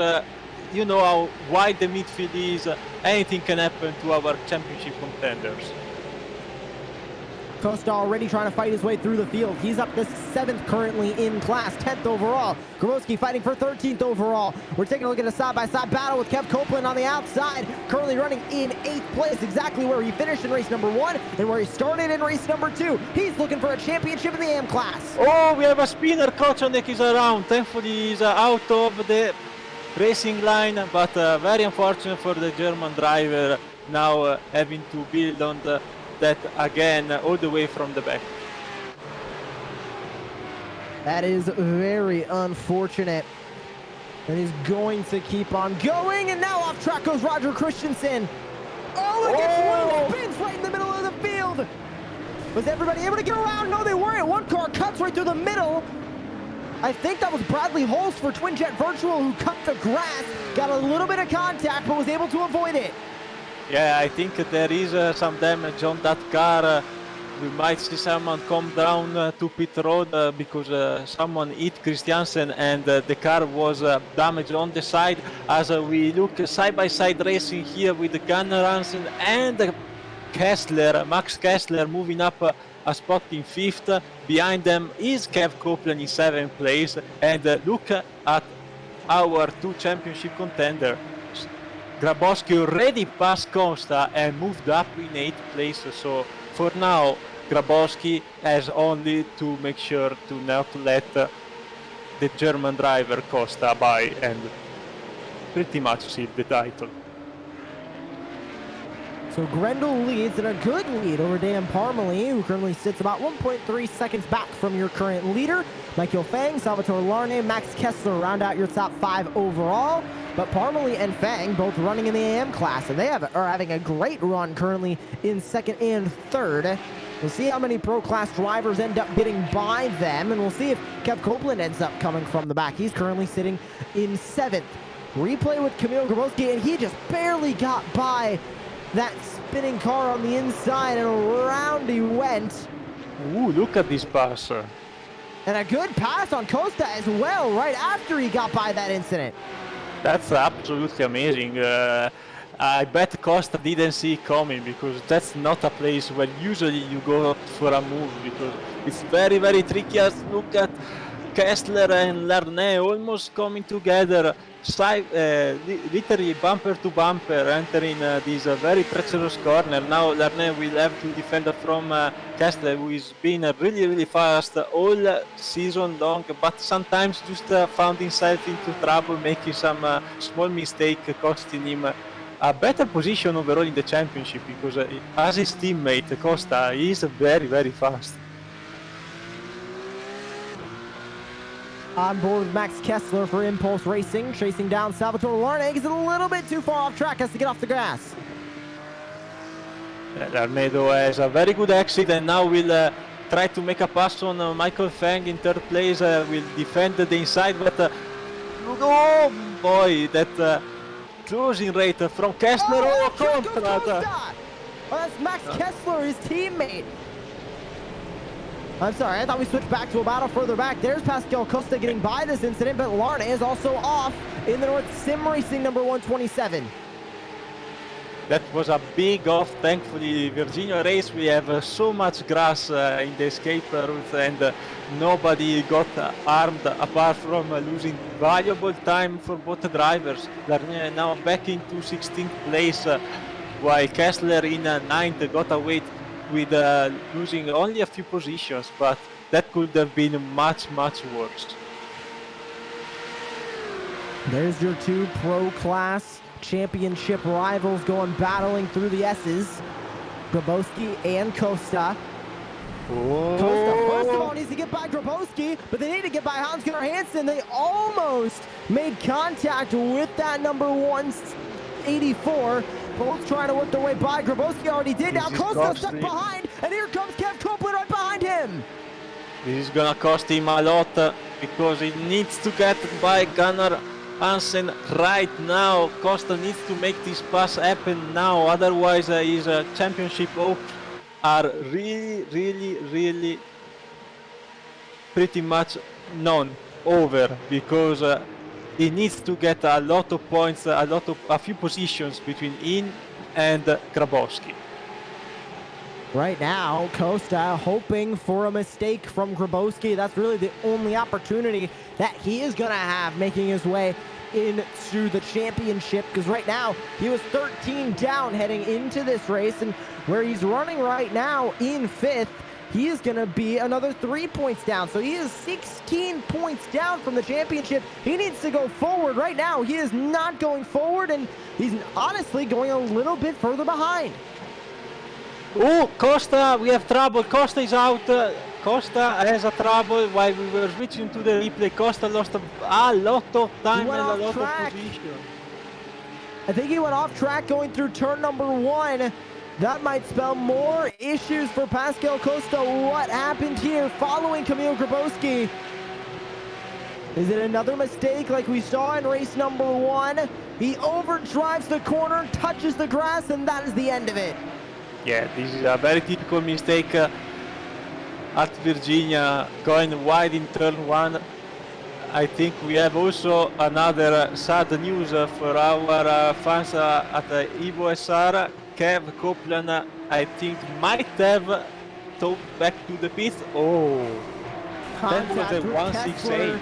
Speaker 2: you know how wide the midfield is. Anything can happen to our championship contenders.
Speaker 1: Costa already trying to fight his way through the field. He's up to 7th currently in class, 10th overall. Grabowski fighting for 13th overall. We're taking a look at a side-by-side battle with Kev Copeland on the outside, currently running in 8th place, exactly where he finished in race number 1 and where he started in race number 2. He's looking for a championship in the AM class.
Speaker 2: Oh, we have a spinner. Kochanek is around. Thankfully, he's out of the racing line, but very unfortunate for the German driver now having to build on that again all the way from the back.
Speaker 1: That is very unfortunate. And he's going to keep on going, and now off track goes Roger Christensen. Oh, look at spins right in the middle of the field. Was everybody able to get around? No, they weren't. One car cuts right through the middle. I think that was Bradley Holst for Twin Jet Virtual who cut the grass, got a little bit of contact, but was able to avoid it.
Speaker 2: Yeah, I think there is some damage on that car. We might see someone come down to pit road because someone hit Christiansen and the car was damaged on the side. As we look side-by-side racing here with Gunnar Hansen and Kessler, Max Kessler moving up a spot in 5th. Behind them is Kev Copeland in 7th place. And look at our 2 championship contenders. Grabowski already passed Costa and moved up in 8th place, so for now Grabowski has only to make sure to not let the German driver Costa by and pretty much seal the title.
Speaker 1: So Grendel leads, and a good lead over Dan Parmalee, who currently sits about 1.3 seconds back from your current leader. Michael Fang, Salvatore Larne, Max Kessler round out your top 5 overall. But Parmalee and Fang both running in the AM class, and they are having a great run currently in 2nd and 3rd. We'll see how many pro class drivers end up getting by them, and we'll see if Kev Copeland ends up coming from the back. He's currently sitting in 7th. Replay with Kamil Grabowski, and he just barely got by that spinning car on the inside, and around he went.
Speaker 2: Ooh, look at this pass.
Speaker 1: And a good pass on Costa as well, right after he got by that incident.
Speaker 2: That's absolutely amazing. I bet Costa didn't see it coming because that's not a place where usually you go for a move because it's very, very tricky. Look at Kessler and Larne almost coming together, literally bumper to bumper, entering this very treacherous corner. Now Larne will have to defend from Kessler, who is being really, really fast all season long, but sometimes just found himself into trouble, making some small mistake, costing him a better position overall in the championship because as his teammate Costa is very, very fast.
Speaker 1: On board with Max Kessler for Impulse Racing, chasing down Salvatore Larne. He's a little bit too far off track, has to get off the grass.
Speaker 2: Larnedo has a very good exit and now will try to make a pass on Michael Fang in 3rd place. Will defend the inside, but oh boy, that closing rate from Kessler. Oh, contra!
Speaker 1: Oh, that's Max Kessler, his teammate. I'm sorry, I thought we switched back to a battle further back. There's Pascal Costa getting by this incident, but Larne is also off in the North Sim Racing number 127.
Speaker 2: That was a big off. Thankfully, Virginia race, we have so much grass in the escape route and nobody got harmed apart from losing valuable time for both drivers. Larne now back into 16th place. while Kessler in 9th got away with losing only a few positions, but that could have been much worse.
Speaker 1: There's your two pro class championship rivals going battling through the S's. Grabowski and Costa. Costa, first of all, needs to get by Grabowski, but they need to get by Hans-Gunnar Hansen. They almost made contact with that number 184. Both trying to work their way by. Grabowski already did. Now Costa stuck behind, and here comes Kev Copeland right behind him.
Speaker 2: This is gonna cost him a lot because he needs to get by Gunnar Hansen right now. Costa needs to make this pass happen now, otherwise his championship hopes are really pretty much over, because he needs to get a lot of points, a few positions between him and Grabowski.
Speaker 1: Right now, Costa hoping for a mistake from Grabowski. That's really the only opportunity that he is going to have making his way into the championship, because right now he was 13 down heading into this race, and where he's running right now in 5th, he is going to be another 3 points down. So he is 16 points down from the championship. He needs to go forward. Right now, he is not going forward, and he's honestly going a little bit further behind.
Speaker 2: Oh, Costa, we have trouble. Costa is out. Costa has a trouble while we were switching to the replay. Costa lost a lot of time and a lot of position.
Speaker 1: I think he went off track going through turn number 1. That might spell more issues for Pascal Costa. What happened here following Kamil Grabowski? Is it another mistake like we saw in race number 1? He overdrives the corner, touches the grass, and that is the end of it.
Speaker 2: Yeah, this is a very typical mistake at Virginia, going wide in turn 1. I think we have also another sad news for our fans at Evo SR. Kev Copeland, I think, might have towed back to the pit. Oh, that was a 168.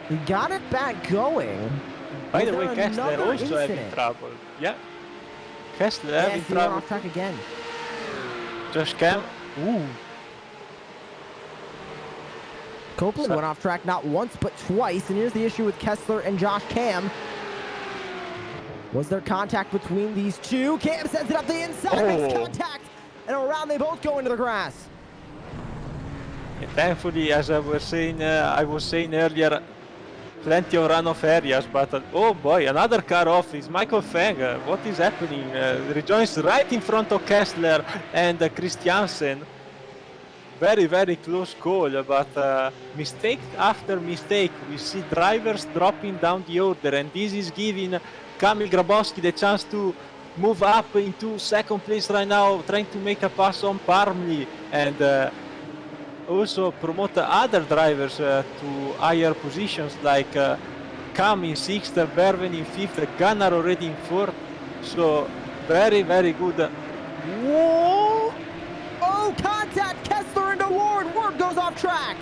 Speaker 1: He got it back going.
Speaker 2: By the way, Kessler also having trouble. Yeah, Kessler having trouble.
Speaker 1: Off track again.
Speaker 2: Josh Cam. Ooh.
Speaker 1: Copeland went off track not once but twice, and here's the issue with Kessler and Josh Cam. Was there contact between these two? Cam sends it up the inside, makes contact, and around they both go into the grass.
Speaker 2: Yeah, thankfully, as I was saying earlier, plenty of runoff areas, but oh boy, another car off is Michael Feng. What is happening? Rejoins right in front of Kessler and Christiansen. Very close call, but mistake after mistake, we see drivers dropping down the order, and this is giving Kamil Grabowski the chance to move up into 2nd place right now, trying to make a pass on Parmley, and also promote other drivers to higher positions, like Cam in 6th, Berven in 5th, Gunnar already in 4th. So very good.
Speaker 1: Whoa! Oh, contact! Kessler into Ward. Ward goes off track.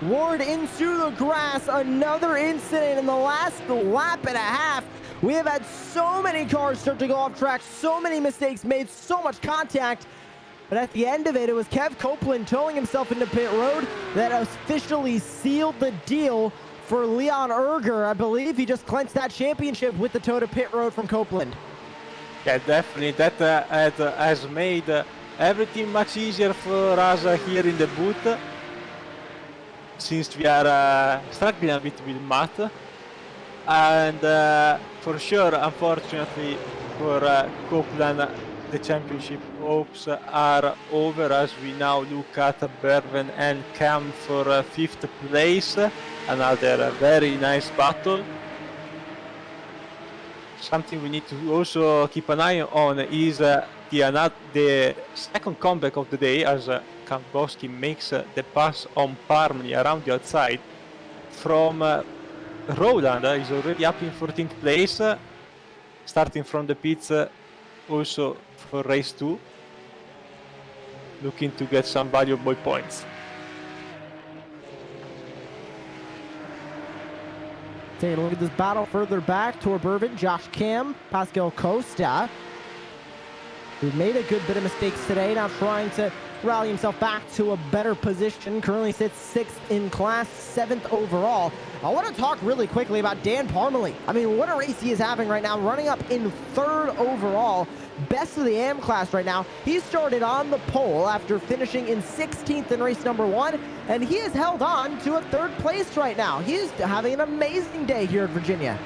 Speaker 1: Ward into the grass. Another incident in the last lap and a half. We have had so many cars start to go off track, so many mistakes made, so much contact. But at the end of it, it was Kev Copeland towing himself into pit road that officially sealed the deal for Leon Erger. I believe he just clinched that championship with the tow to pit road from Copeland.
Speaker 2: Yeah, definitely. That has made everything much easier for us here in the booth, since we are struggling a bit with math. And for sure, unfortunately for Copeland, the championship hopes are over, as we now look at Berven and Cam for 5th place. Another very nice battle. Something we need to also keep an eye on is the second comeback of the day, as Grabowski makes the pass on Parmley around the outside from Roland. Is already up in 14th place, starting from the pits also for race 2, looking to get some valuable points.
Speaker 1: Taking a look at this battle further back. Tor Bervin, Josh Cam, Pascal Costa. Who made a good bit of mistakes today. Now trying to rally himself back to a better position. Currently sits 6th in class, 7th overall. I want to talk really quickly about Dan Parmalee. I mean, what a race he is having right now, running up in 3rd overall. Best of the AM class right now. He started on the pole after finishing in 16th in race number 1, and he has held on to a 3rd place right now. He is having an amazing day here in Virginia.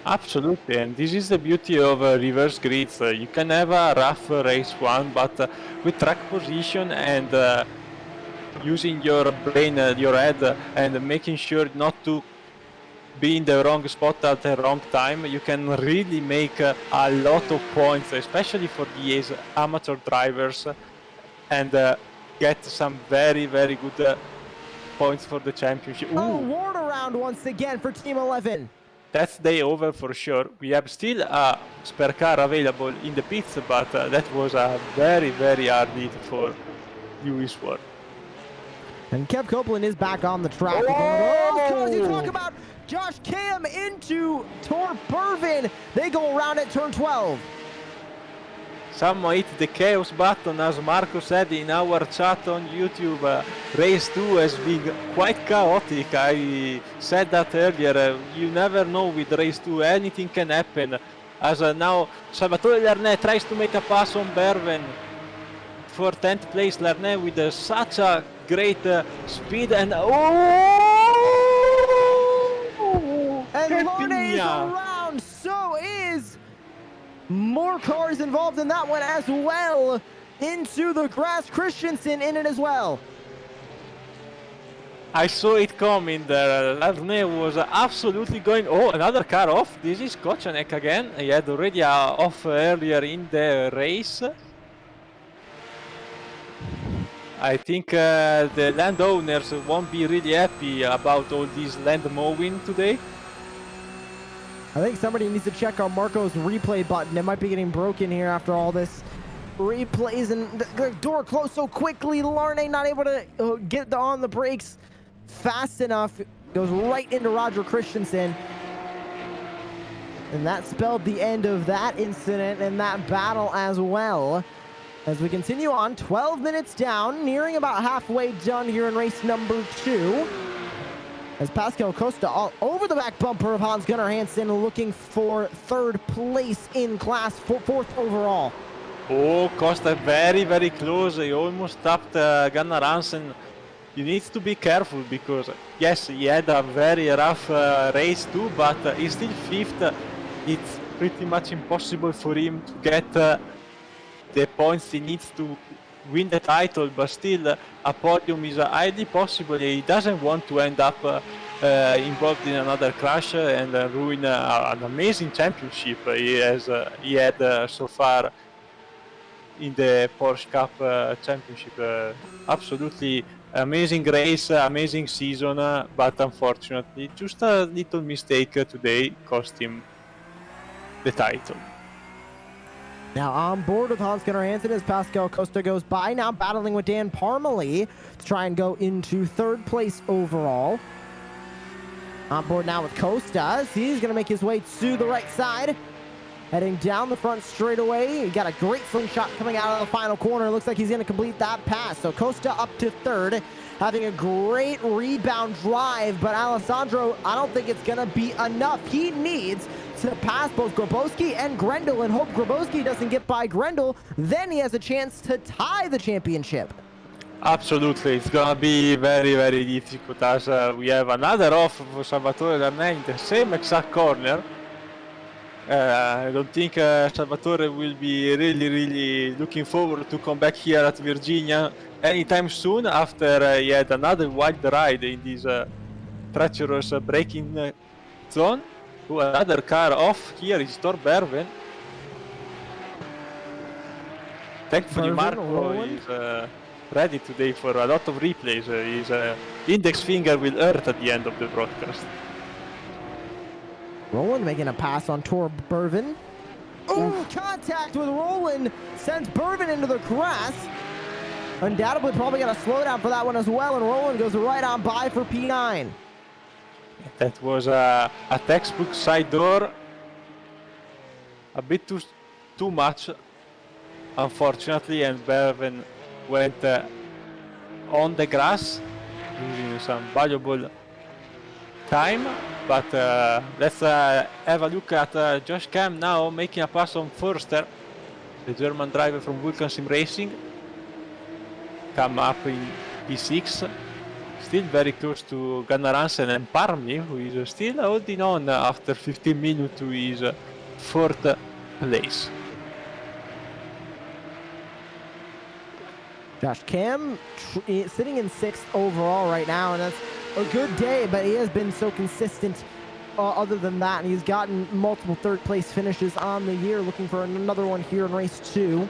Speaker 2: Absolutely, and this is the beauty of reverse grids. You can have a rough race one, but with track position and using your brain, your head, and making sure not to be in the wrong spot at the wrong time, you can really make a lot of points, especially for these amateur drivers, and get some very, very good points for the championship.
Speaker 1: Oh, ward around once again for Team 11.
Speaker 2: That's day over for sure. We have still a spare car available in the pits, but that was a very, very hard hit for Lewis Ward.
Speaker 1: And Kev Copeland is back on the track. Oh, you talk about Josh Cam into Tor Bervin. They go around at turn 12.
Speaker 2: Someone hit the chaos button, as Marco said in our chat on YouTube. Race 2 has been quite chaotic. I said that earlier. You never know with race 2, anything can happen. As now Salvatore Lernet tries to make a pass on Bervin for 10th place. Lernet with such a great speed, and
Speaker 1: and Lernet is around, so is more cars involved in that one as well. Into the grass, Christensen in it as well.
Speaker 2: I saw it coming there. Lernet was absolutely going. Oh, another car off. This is Kochanek again. He had already off earlier in the race. I think the landowners won't be really happy about all this land mowing today.
Speaker 1: I think somebody needs to check on Marco's replay button. It might be getting broken here after all this replays, and the door closed so quickly. Larnay not able to get on the brakes fast enough. Goes right into Roger Christensen. And that spelled the end of that incident and that battle as well. As we continue on, 12 minutes down, nearing about halfway done here in race number 2. As Pascal Costa all over the back bumper of Hans-Gunnar Hansen, looking for 3rd place in class, 4th overall.
Speaker 2: Oh, Costa very, very close. He almost stopped Gunnar Hansen. You need to be careful because, yes, he had a very rough race too, but he's still 5th. It's pretty much impossible for him to get the points he needs to win the title, but still a podium is highly possible. He doesn't want to end up involved in another crash and ruin an amazing championship he had so far in the Porsche Cup championship. Absolutely amazing race, amazing season, but unfortunately just a little mistake today cost him the title.
Speaker 1: Now on board with Hans-Gunnar Hansen as Pascal Costa goes by, now battling with Dan Parmalee to try and go into 3rd place overall. On board now with Costa. He's going to make his way to the right side. Heading down the front straightaway. He got a great slingshot coming out of the final corner. Looks like he's going to complete that pass. So Costa up to 3rd, having a great rebound drive. But Alessandro, I don't think it's going to be enough. He needs to pass both Grabowski and Grendel and hope Grabowski doesn't get by Grendel. Then he has a chance to tie the championship.
Speaker 2: Absolutely, it's gonna be very, very difficult as we have another off for Salvatore Lernet in the same exact corner. I don't think Salvatore will be really looking forward to come back here at Virginia anytime soon after he had another wild ride in this treacherous braking zone. Ooh, another car off here is Tor Bervin. Thankfully Marco is ready today for a lot of replays. His index finger will hurt at the end of the broadcast.
Speaker 1: Roland making a pass on Tor Bervin. Ooh, contact with Roland sends Bervin into the grass. Undoubtedly probably got a slowdown for that one as well, and Roland goes right on by for P9.
Speaker 2: That was a textbook side door, a bit too much, unfortunately, and Berven went on the grass, losing some valuable time. But let's have a look at Josh Cam now making a pass on Forster, the German driver from Vulcan Sim Racing. Come up in P6, still very close to Gunnar Hansen and Parmi, who is still holding on after 15 minutes to his 4th place.
Speaker 1: Josh Cam sitting in 6th overall right now, and that's a good day, but he has been so consistent other than that, and he's gotten multiple 3rd place finishes on the year, looking for another one here in race 2.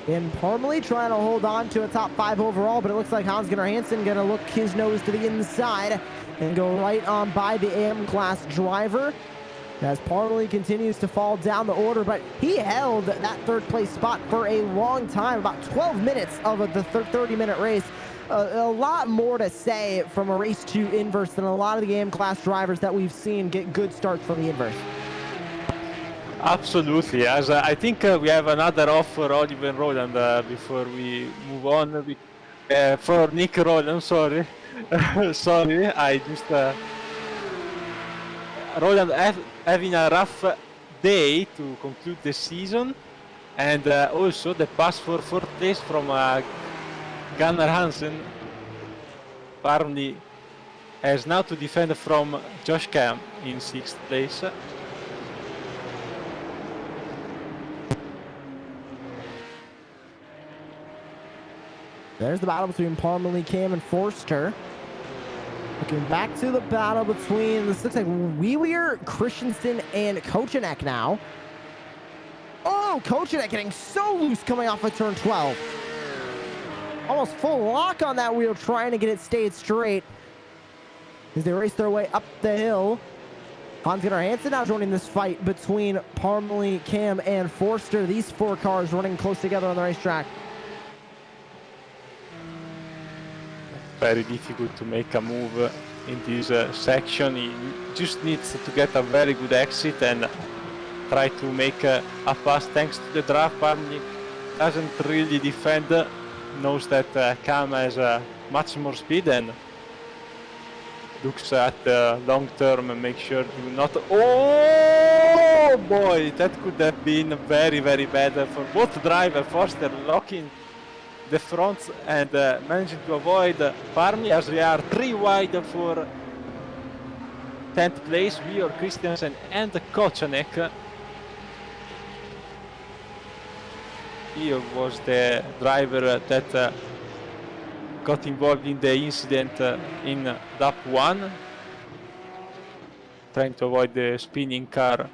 Speaker 1: And Parmalee trying to hold on to a top 5 overall, but it looks like Hans-Gunnar Hansen going to look his nose to the inside and go right on by the AM class driver as Parmalee continues to fall down the order, but he held that 3rd place spot for a long time, about 12 minutes of the 30-minute race. A lot more to say from a race 2 inverse than a lot of the AM class drivers that we've seen get good starts from the inverse.
Speaker 2: Absolutely, as I think we have another off for Oliver Roland before we move on. For Nick Roland, sorry. Sorry, I just... Roland having a rough day to conclude the season, and also the pass for 4th place from Gunnar Hansen. Parmley has now to defend from Josh Cam in 6th place.
Speaker 1: There's the battle between Parmalee, Cam, and Forster. Looking back to the battle between, this looks like VIR, Christensen, and Kochenek now. Oh, Kochenek getting so loose coming off of turn 12. Almost full lock on that wheel, trying to get it stayed straight as they race their way up the hill. Hans-Gunnar Hansen now joining this fight between Parmalee, Cam, and Forster. These 4 cars running close together on the racetrack.
Speaker 2: Very difficult to make a move in this section. He just needs to get a very good exit and try to make a pass thanks to the draft. Parmi doesn't really defend, knows that Cam has much more speed and looks at the long term and make sure to not... Oh boy, that could have been very, very bad for both drivers. Forster locking the front and managing to avoid Parmi, as we are 3 wide for 10th place. VIR, Christensen and Kochenek. VIR was the driver that got involved in the incident in lap 1, trying to avoid the spinning car.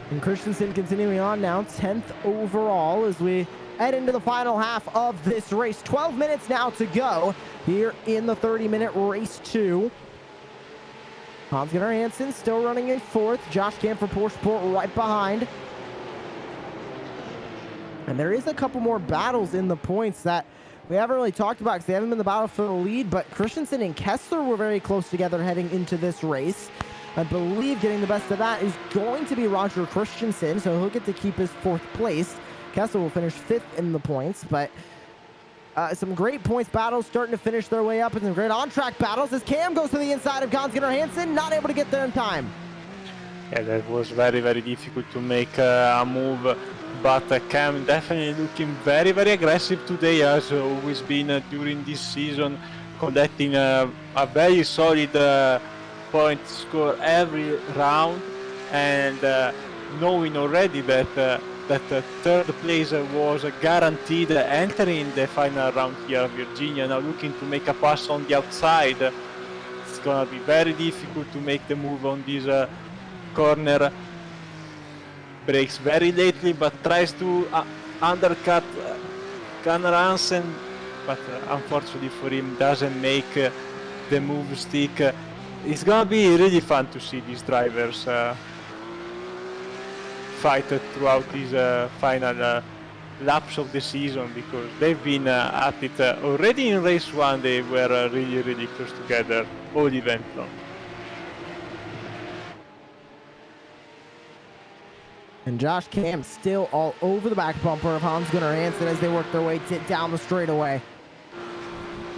Speaker 1: And Christensen continuing on now, 10th overall as we head into the final half of this race. 12 minutes now to go here in the 30-minute race 2. Hans-Gunnar Hansen still running in 4th. Josh Cam for Porsche Sport right behind. And there is a couple more battles in the points that we haven't really talked about because they haven't been the battle for the lead, but Christensen and Kessler were very close together heading into this race. I believe getting the best of that is going to be Roger Christensen, so he'll get to keep his 4th place. Kessler will finish 5th in the points, but some great points battles starting to finish their way up, and some great on-track battles as Cam goes to the inside of Hans-Gunnar Hansen, not able to get there in time.
Speaker 2: Yeah, that was very, very difficult to make a move, but Cam definitely looking very, very aggressive today, as always been during this season, collecting a very solid point score every round, and knowing already that that 3rd place was guaranteed entering the final round here. Virginia now looking to make a pass on the outside. It's gonna be very difficult to make the move on this corner. Brakes very lately, but tries to undercut Gunnar Hansen, but unfortunately for him doesn't make the move stick. It's gonna be really fun to see these drivers fight throughout this final laps of the season, because they've been at it already in race 1. They were really close together all event long.
Speaker 1: And Josh Cam still all over the back bumper of Hans Gunnar Hansen as they work their way down the straightaway.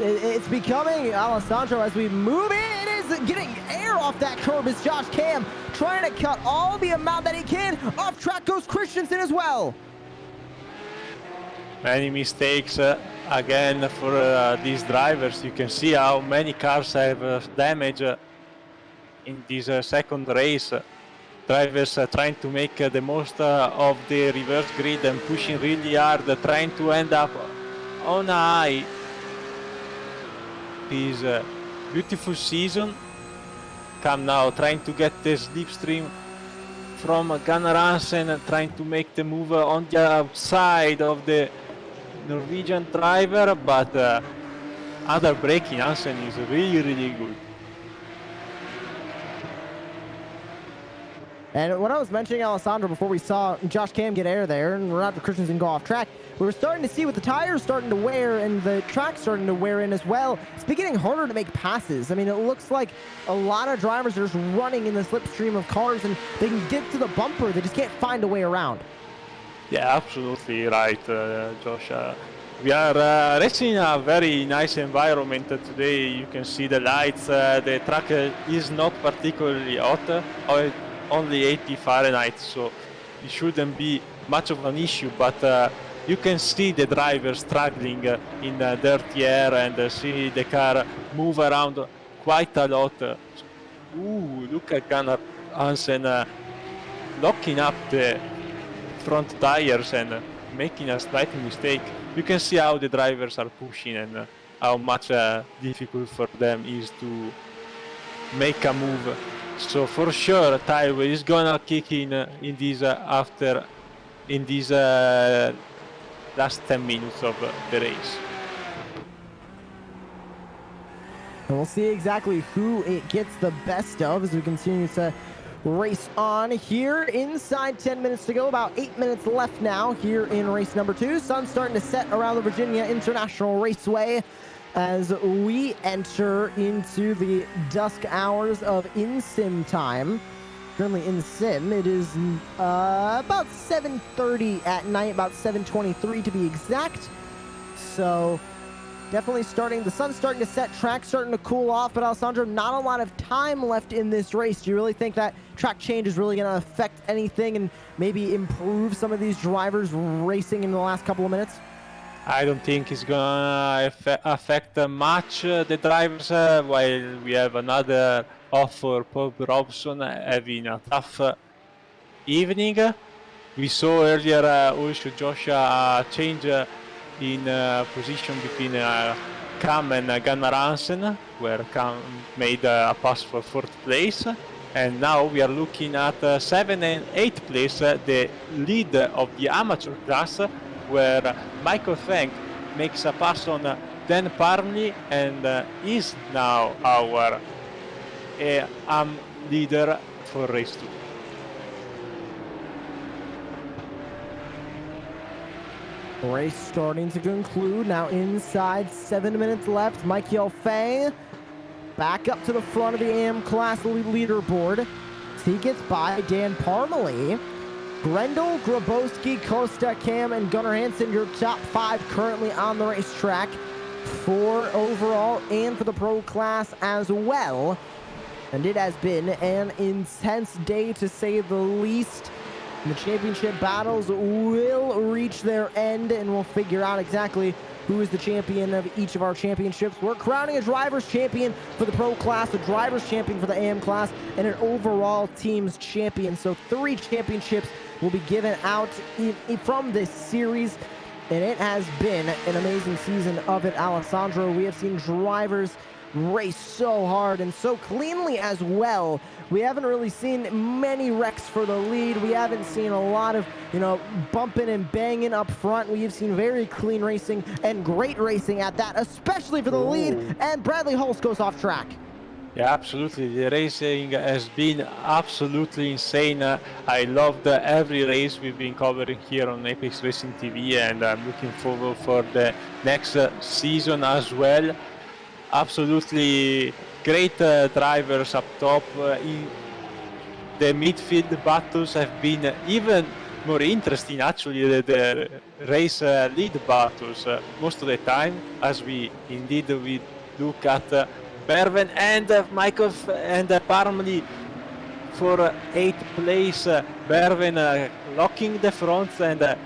Speaker 1: It's becoming Alessandro as we move in. It is getting air off that curb as Josh Cam trying to cut all the amount that he can. Off track goes Christensen as well.
Speaker 2: Many mistakes again for these drivers. You can see how many cars have damage in this second race. Drivers trying to make the most of the reverse grid and pushing really hard, trying to end up on a high. This beautiful season. Cam now trying to get the slipstream from Gunnar Hansen, trying to make the move on the outside of the Norwegian driver, but under braking Hansen is really good.
Speaker 1: And when I was mentioning Alessandro before we saw Josh Cam get air there and Roger Christensen go off track, we were starting to see with the tires starting to wear and the track starting to wear in as well, it's beginning harder to make passes. I mean, it looks like a lot of drivers are just running in the slipstream of cars and they can get to the bumper, they just can't find a way around.
Speaker 2: Yeah, absolutely right, Josh. We are racing in a very nice environment today. You can see the lights, the track is not particularly hot, only 80 Fahrenheit, so it shouldn't be much of an issue, but you can see the driver struggling in dirty air and see the car move around quite a lot. Ooh, look at Gunnar Hansen locking up the front tires and making a slight mistake. You can see how the drivers are pushing and how much difficult for them is to make a move. So for sure, Tyrell is gonna kick in this last 10 minutes of the race.
Speaker 1: And we'll see exactly who it gets the best of as we continue to race on here. Inside 10 minutes to go, about 8 minutes left now here in race number 2. Sun's starting to set around the Virginia International Raceway as we enter into the dusk hours of in-sim time. Currently in sim, it is about 7:30 at night, about 7:23 to be exact. So definitely the sun's starting to set, track's starting to cool off, but Alessandro, not a lot of time left in this race. Do you really think that track change is really going to affect anything and maybe improve some of these drivers racing in the last couple of minutes?
Speaker 2: I don't think it's gonna affect much the drivers, while we have another off for Paul Robson having a tough evening. We saw earlier also Josh change in position between Cam and Gunnar Hansen, where Cam made a pass for 4th place. And now we are looking at 7th and 8th place, the lead of the amateur class, where Michael Fenk makes a pass on Dan Parnley and is now our leader for race 2.
Speaker 1: Race starting to conclude. Now inside 7 minutes left. Michael Feng back up to the front of the AM class leaderboard. So he gets by Dan Parmalee. Grendel, Grabowski, Costa, Cam, and Gunnar Hansen, your top 5 currently on the racetrack. 4 overall and for the pro class as well. And it has been an intense day to say the least. The championship battles will reach their end and we'll figure out exactly who is the champion of each of our championships. We're crowning a driver's champion for the pro class, a driver's champion for the AM class, and an overall team's champion. So 3 championships will be given out from this series, and it has been an amazing season of it, Alessandro. We have seen drivers race so hard and so cleanly as well. We haven't really seen many wrecks for the lead. We haven't seen a lot of, bumping and banging up front. We have seen very clean racing and great racing at that, especially for the lead. And Bradley Hulse goes off track.
Speaker 2: Yeah, absolutely. The racing has been absolutely insane. I loved every race we've been covering here on Apex Racing TV, and I'm looking forward for the next season as well. Absolutely great drivers up top. In the midfield battles have been even more interesting, actually, the race lead battles most of the time, as we look at Berven and Michael and Parmley for 8th place. Berven locking the front and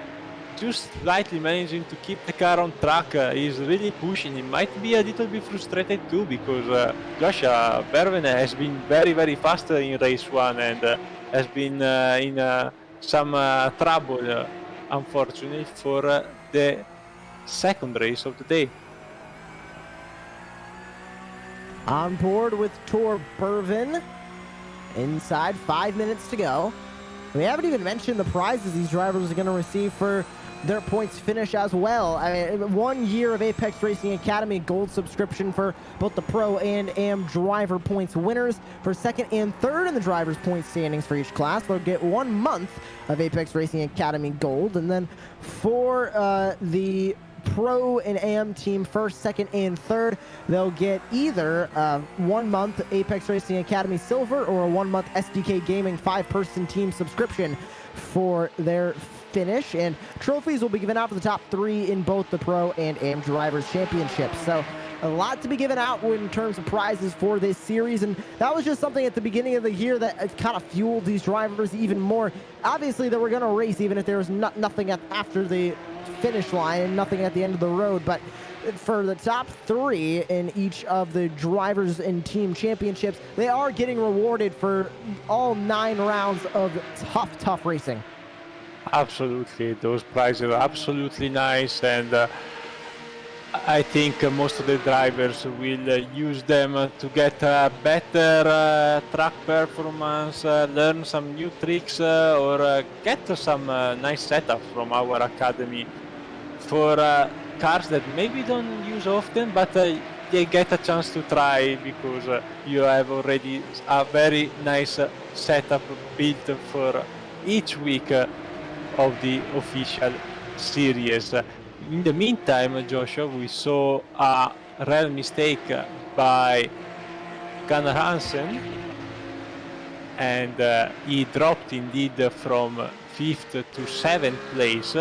Speaker 2: just slightly managing to keep the car on track. He's really pushing. He might be a little bit frustrated too, because Joshua Berven has been very, very fast in race 1 and has been in some trouble, unfortunately, for the second race of the day.
Speaker 1: On board with Tor Bervin. Inside 5 minutes to go. We haven't even mentioned the prizes these drivers are going to receive for their points finish as well. I mean, 1 year of Apex Racing Academy gold subscription for both the Pro and AM driver points winners. For second and third in the drivers' point standings for each class, they'll get 1 month of Apex Racing Academy gold. And then for the Pro and AM team, first, second, and third, they'll get either 1 month Apex Racing Academy Silver or a 1 month SDK Gaming 5-person team subscription for their finish. And trophies will be given out to the top 3 in both the Pro and AM Drivers Championships. So a lot to be given out in terms of prizes for this series, and that was just something at the beginning of the year that kind of fueled these drivers even more. Obviously, they were going to race even if there was nothing after the finish line and nothing at the end of the road, but for the top 3 in each of the drivers and team championships, they are getting rewarded for all 9 rounds of tough racing.
Speaker 2: Absolutely, those prizes are absolutely nice, and I think most of the drivers will use them to get better track performance, learn some new tricks, or get some nice setups from our academy for cars that maybe don't use often, but they get a chance to try because you have already a very nice setup built for each week of the official series. In the meantime, Joshua, we saw a real mistake by Gunnar Hansen, and he dropped indeed from 5th to 7th place.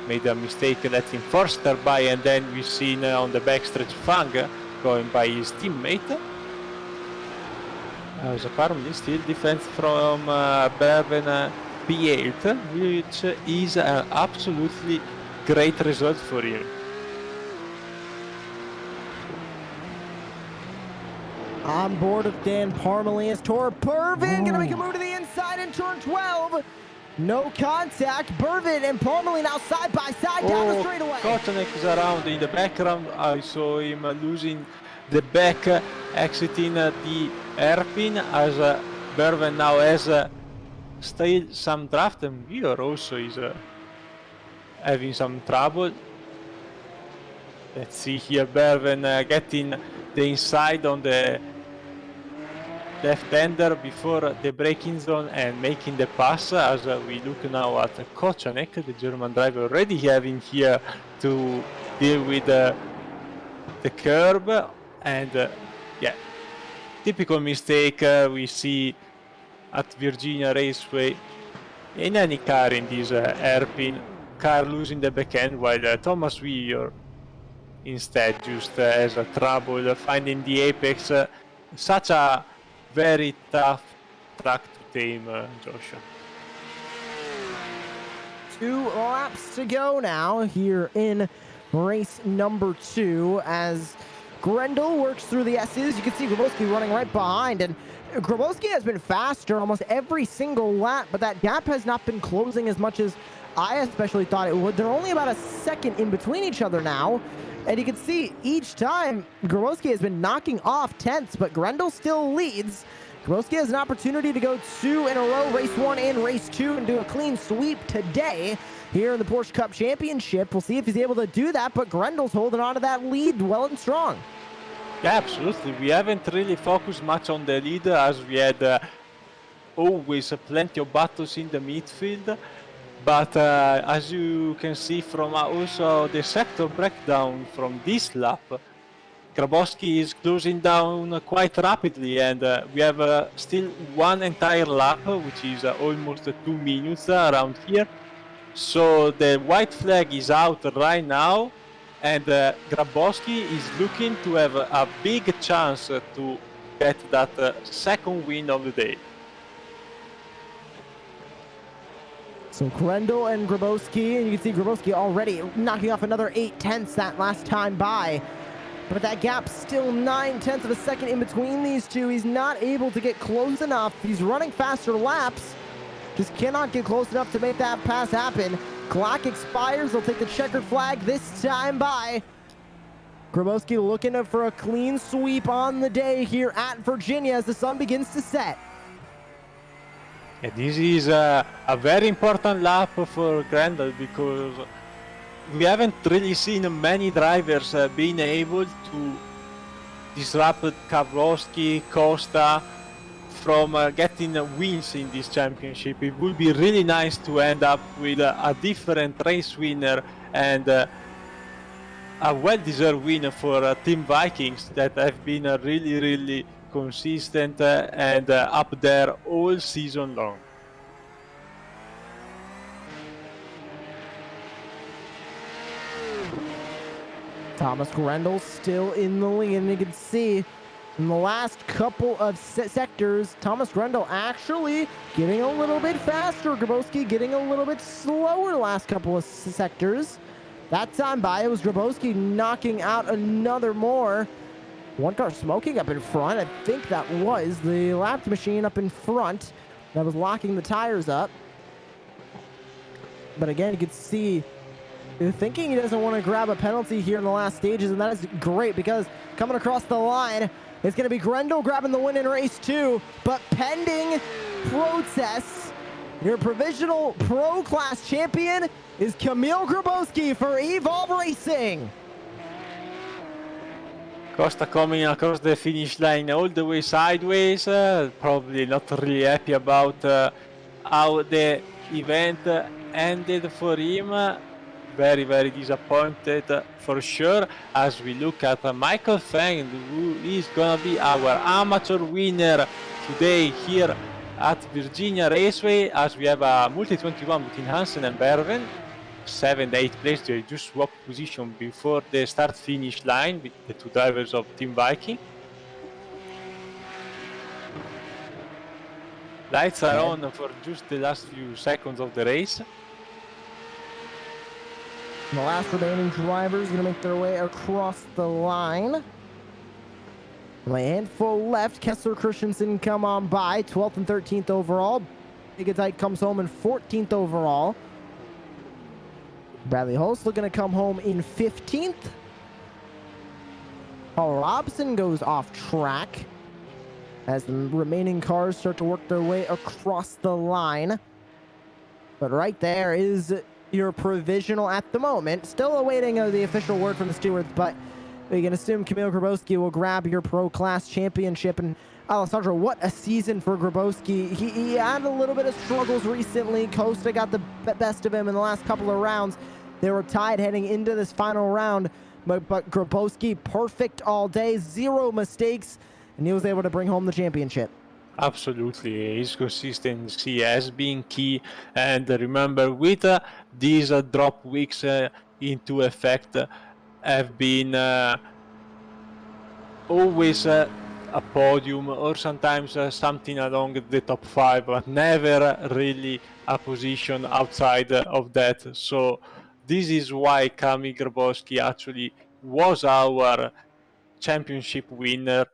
Speaker 2: Made a mistake letting Forster by, and then we've seen on the backstretch Fang going by his teammate. As apparently still defense from Berven P8, which is an absolutely great result for him.
Speaker 1: On board with Dan Parmalee is Tor Bervin, gonna make a move to the inside in turn 12. No contact. Bervin and Parmalee now side by side down the straightaway.
Speaker 2: Kochanek is around in the background. I saw him losing the back, exiting the hairpin as Bervin now has still some draft, and VIR also is having some trouble. Let's see here, Berven getting the inside on the left-hander before the braking zone and making the pass, as we look now at Kochanek, the German driver, already having here to deal with the curb, and yeah, typical mistake we see at Virginia Raceway in any car in this hairpin, car losing the back end, while Thomas VIR instead just has a trouble finding the apex. Such a very tough track to tame, Joshua.
Speaker 1: 2 laps to go now here in race number 2 as Grendel works through the S's. You can see Grabowski running right behind, and Grabowski has been faster almost every single lap, but that gap has not been closing as much as I especially thought it would. They're only about a second in between each other now, and you can see each time Grabowski has been knocking off 10ths, but Grendel still leads. Grabowski has an opportunity to go 2 in a row, race 1 and race 2, and do a clean sweep today here in the Porsche Cup Championship. We'll see if he's able to do that, but Grendel's holding on to that lead well and strong.
Speaker 2: Yeah, absolutely. We haven't really focused much on the lead as we had always plenty of battles in the midfield. But as you can see from also the sector breakdown from this lap, Grabowski is closing down quite rapidly, and we have still one entire lap, which is almost 2 minutes around here. So the white flag is out right now, and Grabowski is looking to have a big chance to get that second win of the day.
Speaker 1: So Grendel and Grabowski, and you can see Grabowski already knocking off another 8/10 that last time by. But that gap's still 9/10 of a second in between these two. He's not able to get close enough. He's running faster laps. Just cannot get close enough to make that pass happen. Clock expires. They'll take the checkered flag this time by. Grabowski looking for a clean sweep on the day here at Virginia as the sun begins to set.
Speaker 2: And this is a very important lap for Grendel because we haven't really seen many drivers being able to disrupt Grabowski, Costa from getting wins in this championship. It would be really nice to end up with a different race winner and a well-deserved win for Team Vikings that have been really consistent and up there all season long.
Speaker 1: Thomas Grendel still in the lead, and you can see in the last couple of sectors, Thomas Grendel actually getting a little bit faster. Grabowski getting a little bit slower the last couple of sectors. That time by, it was Grabowski knocking out another more. One car smoking up in front. I think that was the lap machine up in front that was locking the tires up. But again, you can see thinking he doesn't want to grab a penalty here in the last stages, and that is great because coming across the line, it's going to be Grendel grabbing the win in race 2, but pending protests, your provisional pro class champion is Kamil Grabowski for Evolve Racing.
Speaker 2: Costa coming across the finish line all the way sideways, probably not really happy about how the event ended for him. Very disappointed for sure, as we look at Michael Feng, who is gonna be our amateur winner today here at Virginia Raceway, as we have a multi-21 between Hansen and Berven. 7th, 8th place, they just swapped position before the start-finish line with the two drivers of Team Viking. Lights are on for just the last few seconds of the race.
Speaker 1: And the last remaining drivers going to make their way across the line. A handful left. Kessler Christensen come on by, 12th and 13th overall. Bigatite comes home in 14th overall. Bradley Holst looking to come home in 15th. Paul Robson goes off track as the remaining cars start to work their way across the line. But right there is your provisional at the moment. Still awaiting the official word from the stewards, but we can assume Kamil Grabowski will grab your pro class championship. And Alessandro, what a season for Grabowski. He had a little bit of struggles recently. Costa got the best of him in the last couple of rounds. They were tied heading into this final round, but Grabowski perfect all day, 0 mistakes, and he was able to bring home the championship.
Speaker 2: Absolutely, his consistency has been key, and remember, with these drop weeks into effect, have been always a podium or sometimes something along the top 5, but never really a position outside of that. So this is why Kamil Grabowski actually was our championship winner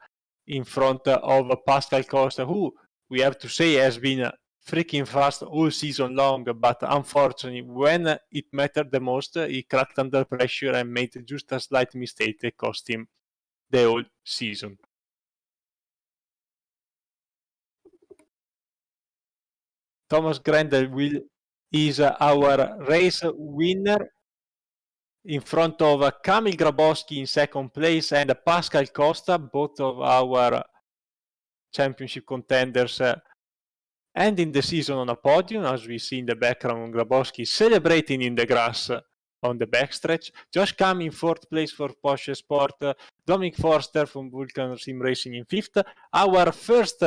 Speaker 2: in front of Pascal Costa, who we have to say has been freaking fast all season long, but unfortunately when it mattered the most, he cracked under pressure and made just a slight mistake that cost him the whole season. Thomas Grendel is our race winner. in front of Kamil Grabowski in second place and Pascal Costa, both of our championship contenders, ending the season on a podium, as we see in the background, Grabowski celebrating in the grass on the backstretch. Josh Kam in fourth place for Porsche Sport, Dominic Forster from Vulcan Sim Racing in fifth. Our first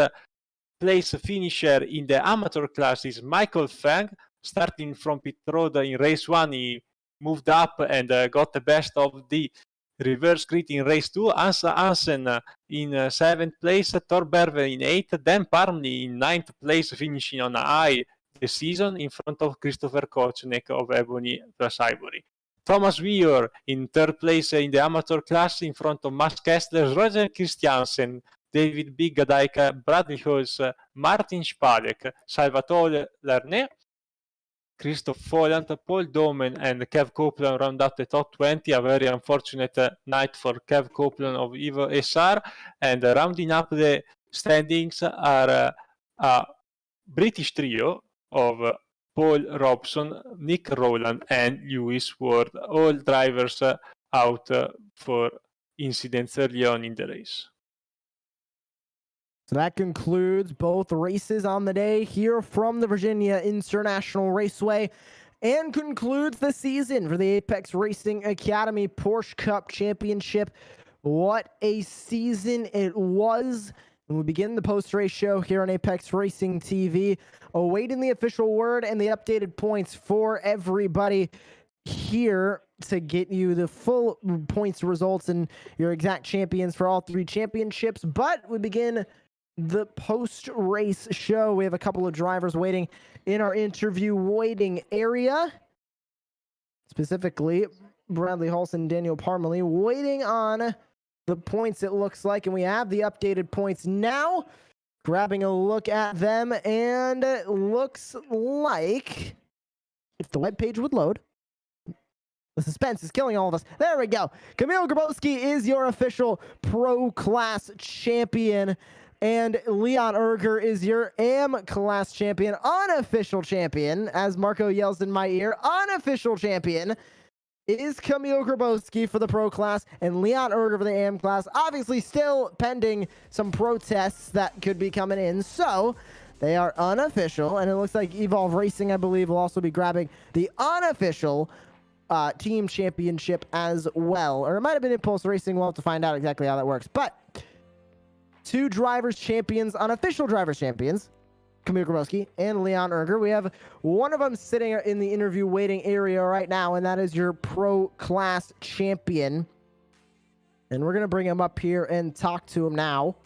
Speaker 2: place finisher in the amateur class is Michael Fang, starting from pit road in race 1. He moved up and got the best of the reverse grid in race 2. Asa Hansen in 7th place, Thor Berve in 8th, Dan Parmley in 9th place, finishing on a high the season in front of Christopher Kochnek of Ebony plus Ivory. Thomas Weir in 3rd place in the amateur class in front of Max Kessler, Roger Christiansen, David Biggadike, Bradley Hose, Martin Spalek, Salvatore Lernet, Christoph Folland, Paul Domen and Kev Copeland round up the top 20. A very unfortunate night for Kev Copeland of Evo SR. And rounding up the standings are a British trio of Paul Robson, Nick Rowland and Lewis Ward, all drivers out for incidents early on in the race.
Speaker 1: So that concludes both races on the day here from the Virginia International Raceway and concludes the season for the Apex Racing Academy Porsche Cup Championship. What a season it was. And we begin the post-race show here on Apex Racing TV, awaiting the official word and the updated points for everybody here to get you the full points results and your exact champions for all 3 championships. But we begin the post-race show. We have a couple of drivers waiting in our interview waiting area. Specifically, Bradley Halson and Daniel Parmalee waiting on the points, it looks like. And we have the updated points now. Grabbing a look at them, and it looks like, if the webpage would load, the suspense is killing all of us. There we go. Kamil Grabowski is your official Pro Class champion. And Leon Erger is your AM class champion, unofficial champion, as Marco yells in my ear. Unofficial champion is Kamil Grabowski for the Pro Class and Leon Erger for the AM class. Obviously still pending some protests that could be coming in. So they are unofficial, and it looks like Evolve Racing, I believe, will also be grabbing the unofficial team championship as well. Or it might have been Impulse Racing. We'll have to find out exactly how that works. But 2 drivers champions, unofficial drivers champions, Kamil Grabowski and Leon Erger. We have one of them sitting in the interview waiting area right now, and that is your Pro Class champion. And we're going to bring him up here and talk to him now.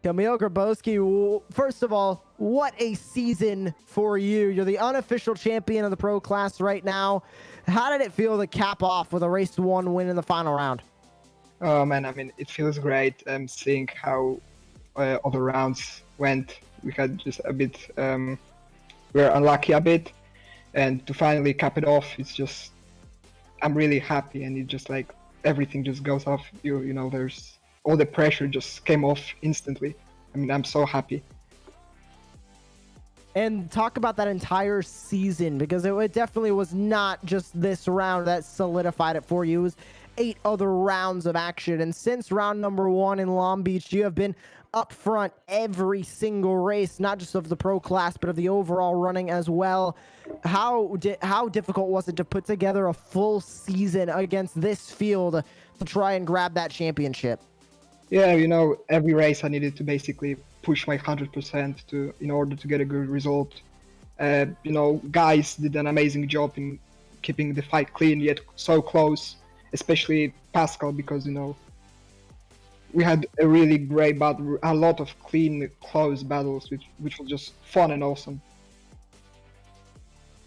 Speaker 1: Kamil Grabowski, first of all, what a season for you. You're the unofficial champion of the Pro Class right now. How did it feel to cap off with a race 1 win in the final round?
Speaker 7: Oh man, I mean, it feels great seeing how other rounds went. We had just a bit, we were unlucky a bit, and to finally cap it off, it's just, I'm really happy, and it just like, everything just goes off, you know, there's, all the pressure just came off instantly. I mean, I'm so happy.
Speaker 1: And talk about that entire season, because it definitely was not just this round that solidified it for you. It was 8 other rounds of action, and since round number 1 in Long Beach, you have been up front every single race, not just of the Pro Class, but of the overall running as well. How difficult was it to put together a full season against this field to try and grab that championship?
Speaker 7: Yeah, you know, every race I needed to basically push my 100% in order to get a good result. You know, guys did an amazing job in keeping the fight clean yet so close. Especially Pascal, because, you know, we had a really great battle, a lot of clean, close battles, which was just fun and awesome.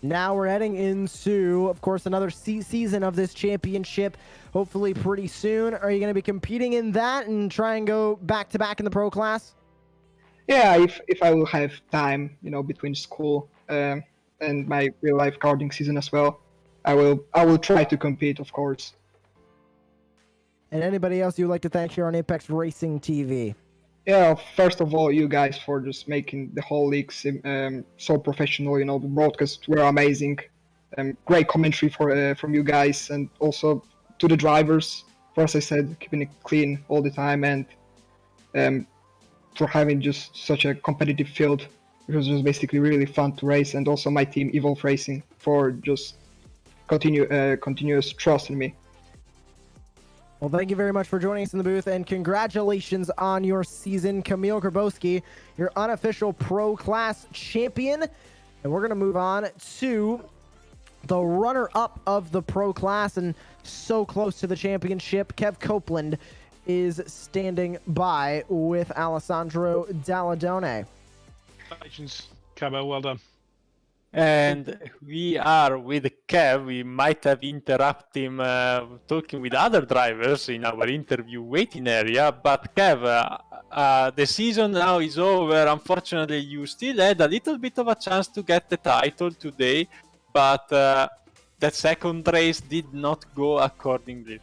Speaker 1: Now we're heading into, of course, another season of this championship, hopefully pretty soon. Are you going to be competing in that and try and go back-to-back in the Pro Class?
Speaker 7: Yeah, if I will have time, you know, between school and my real-life karting season as well, I will try to compete, of course.
Speaker 1: And anybody else you'd like to thank here on Apex Racing TV?
Speaker 7: Yeah, first of all, you guys for just making the whole league so professional. You know, the broadcasts were amazing. Great commentary from you guys, and also to the drivers for, as I said, keeping it clean all the time, and for having just such a competitive field. It was just basically really fun to race, and also my team Evolve Racing for just continuous trust in me.
Speaker 1: Well, thank you very much for joining us in the booth, and congratulations on your season, Kamil Grabowski, your unofficial Pro Class champion. And we're going to move on to the runner-up of the Pro Class, and so close to the championship. Kev Copeland is standing by with Alessandro Dalladone.
Speaker 8: Congratulations, Cabo, well done.
Speaker 2: And we are with Kev. We might have interrupted him talking with other drivers in our interview waiting area. But Kev, the season now is over. Unfortunately, you still had a little bit of a chance to get the title today, but that second race did not go accordingly.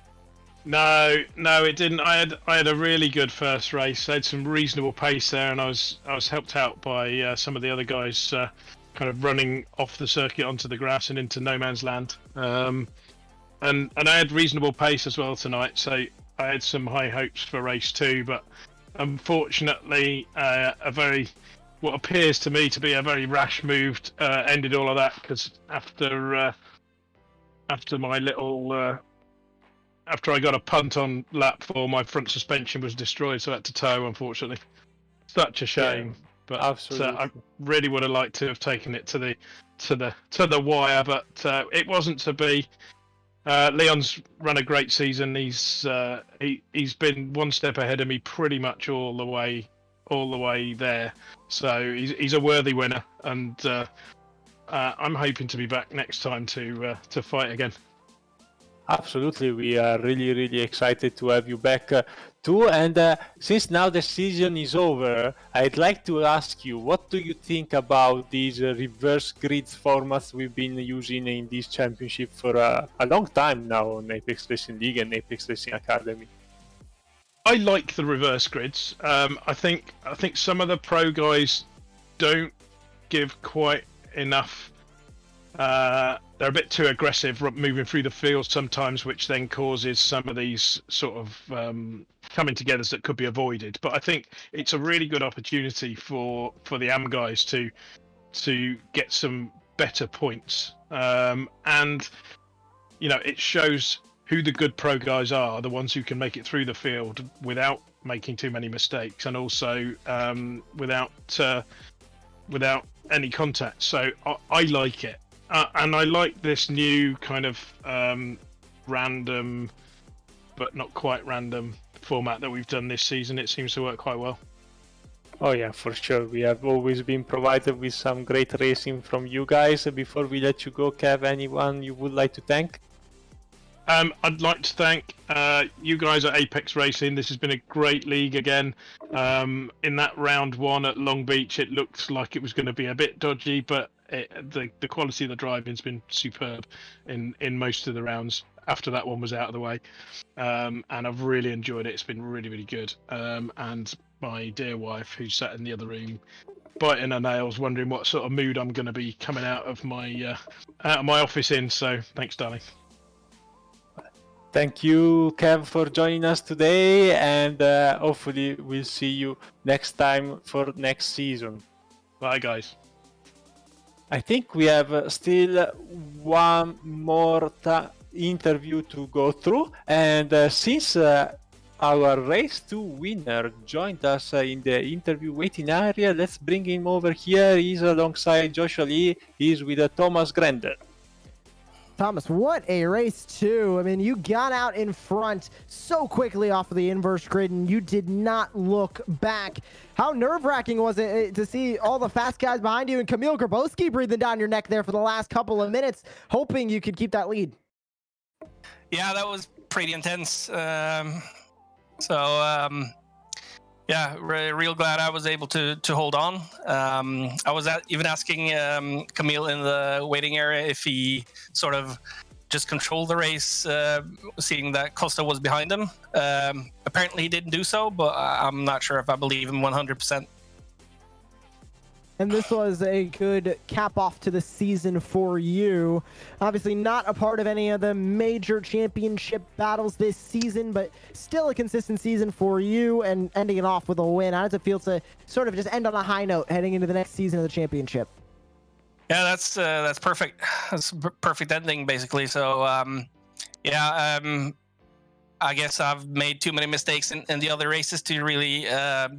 Speaker 8: No, it didn't. I had a really good first race. I had some reasonable pace there, and I was helped out by some of the other guys kind of running off the circuit onto the grass and into no man's land. And I had reasonable pace as well tonight, so I had some high hopes for race 2. But unfortunately, what appears to me to be a very rash move ended all of that, because after my little. After I got a punt on lap 4, my front suspension was destroyed, so I had to tow, unfortunately. Such a shame. Yeah, but absolutely. I really would have liked to have taken it to the wire, but it wasn't to be. Leon's run a great season. He's been one step ahead of me pretty much all the way there. So he's a worthy winner, and I'm hoping to be back next time to fight again.
Speaker 2: Absolutely, we are really excited to have you back too. And since now the season is over, I'd like to ask you, what do you think about these reverse grids formats we've been using in this championship for a long time now on Apex Racing League and Apex Racing Academy?
Speaker 8: I like the reverse grids. I think some of the pro guys don't give quite enough. They're a bit too aggressive moving through the field sometimes, which then causes some of these sort of coming togethers that could be avoided. But I think it's a really good opportunity for the AM guys to get some better points, and it shows who the good pro guys are, the ones who can make it through the field without making too many mistakes, and also without any contact. So I like it. And I like this new kind of random, but not quite random format that we've done this season. It seems to work quite well.
Speaker 2: Oh yeah, for sure. We have always been provided with some great racing from you guys. Before we let you go, Kev, anyone you would like to thank?
Speaker 8: I'd like to thank you guys at Apex Racing. This has been a great league again. In that round 1 at Long Beach, it looked like it was going to be a bit dodgy, but the quality of the driving's been superb in most of the rounds after that one was out of the way, and I've really enjoyed it. It's been really good, and my dear wife, who sat in the other room biting her nails wondering what sort of mood I'm going to be coming out of my office in. So thanks, darling.
Speaker 2: Thank you, Kev, for joining us today, and hopefully we'll see you next time for next season.
Speaker 8: Bye, guys.
Speaker 2: I think we have still one more interview to go through, and since our race 2 winner joined us in the interview waiting area, let's bring him over here. He's alongside Joshua Lee. He's with Thomas Grender.
Speaker 1: Thomas, what a race 2. I mean, you got out in front so quickly off of the inverse grid, and you did not look back. How nerve-wracking was it to see all the fast guys behind you and Kamil Grabowski breathing down your neck there for the last couple of minutes, hoping you could keep that lead?
Speaker 9: Yeah, that was pretty intense. Yeah, real glad I was able to hold on. I was even asking Kamil in the waiting area if he sort of just controlled the race, seeing that Costa was behind him. Apparently he didn't do so, but I'm not sure if I believe him 100%.
Speaker 1: And this was a good cap off to the season for you. Obviously not a part of any of the major championship battles this season, but still a consistent season for you and ending it off with a win. How does it feel to sort of just end on a high note heading into the next season of the championship?
Speaker 9: Yeah, that's perfect. That's a perfect ending, basically. So, I guess I've made too many mistakes in the other races to really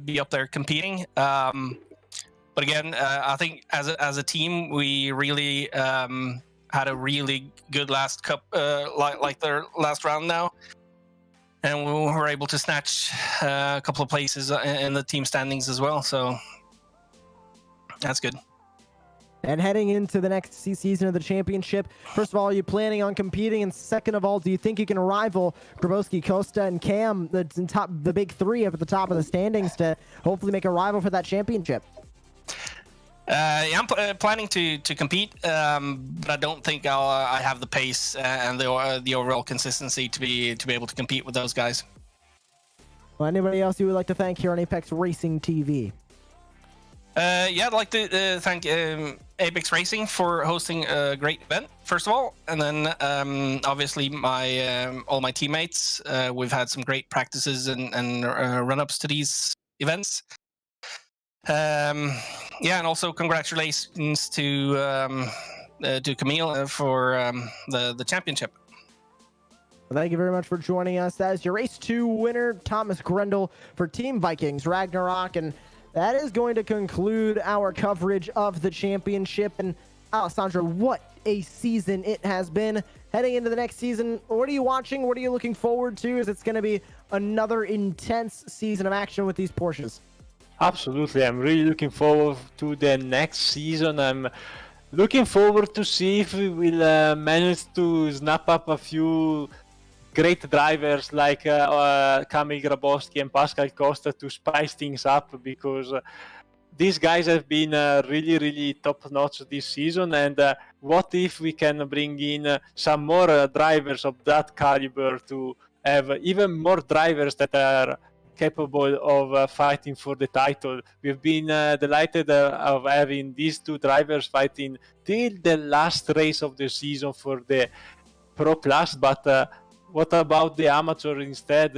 Speaker 9: be up there competing. But again, I think as a team, we really had a really good last cup, like their last round now, and we were able to snatch a couple of places in the team standings as well. So that's good.
Speaker 1: And heading into the next season of the championship, first of all, are you planning on competing? And second of all, do you think you can rival Grabowski, Costa, and Cam, the big three up at the top of the standings, to hopefully make a rival for that championship?
Speaker 9: Yeah, I'm planning to compete, but I don't think I have the pace and the overall consistency to be able to compete with those guys.
Speaker 1: Well, anybody else you would like to thank here on Apex Racing TV?
Speaker 9: Yeah, I'd like to thank Apex Racing for hosting a great event, first of all, and then obviously all my teammates. We've had some great practices and run-ups to these events. Yeah, and also congratulations to Camille for the championship.
Speaker 1: Well, thank you very much for joining us. That is your Race 2 winner, Thomas Grendel, for Team Vikings Ragnarok, and that is going to conclude our coverage of the championship. And Alessandro, what a season it has been. Heading into the next season, what are you watching? What are you looking forward to? Is it's going to be another intense season of action with these Porsches?
Speaker 2: Absolutely, I'm really looking forward to the next season. I'm looking forward to see if we will manage to snap up a few great drivers like Kamil Grabowski and Pascal Costa to spice things up, because these guys have been really, really top-notch this season. And what if we can bring in some more drivers of that caliber to have even more drivers that are capable of fighting for the title. We've been delighted of having these two drivers fighting till the last race of the season for the Pro Plus, but what about the amateur instead?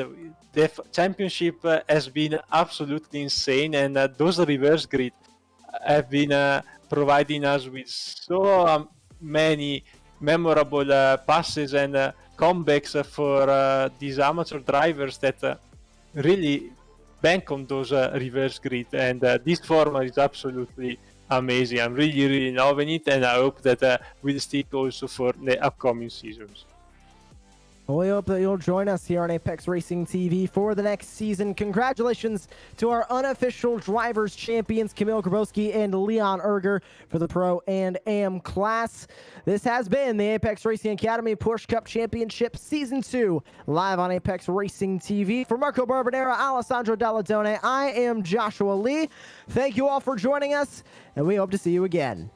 Speaker 2: The championship has been absolutely insane, and those reverse grid have been providing us with so many memorable passes and comebacks for these amateur drivers that really bank on those reverse grid, and this format is absolutely amazing. I'm really, really loving it, and I hope that we'll stick also for the upcoming seasons.
Speaker 1: Well, we hope that you'll join us here on Apex Racing TV for the next season. Congratulations to our unofficial drivers champions, Kamil Grabowski and Leon Erger, for the Pro and AM class. This has been the Apex Racing Academy Porsche Cup Championship Season 2, live on Apex Racing TV. For Marco Barbonera, Alessandro Dalladone, I am Joshua Lee. Thank you all for joining us, and we hope to see you again.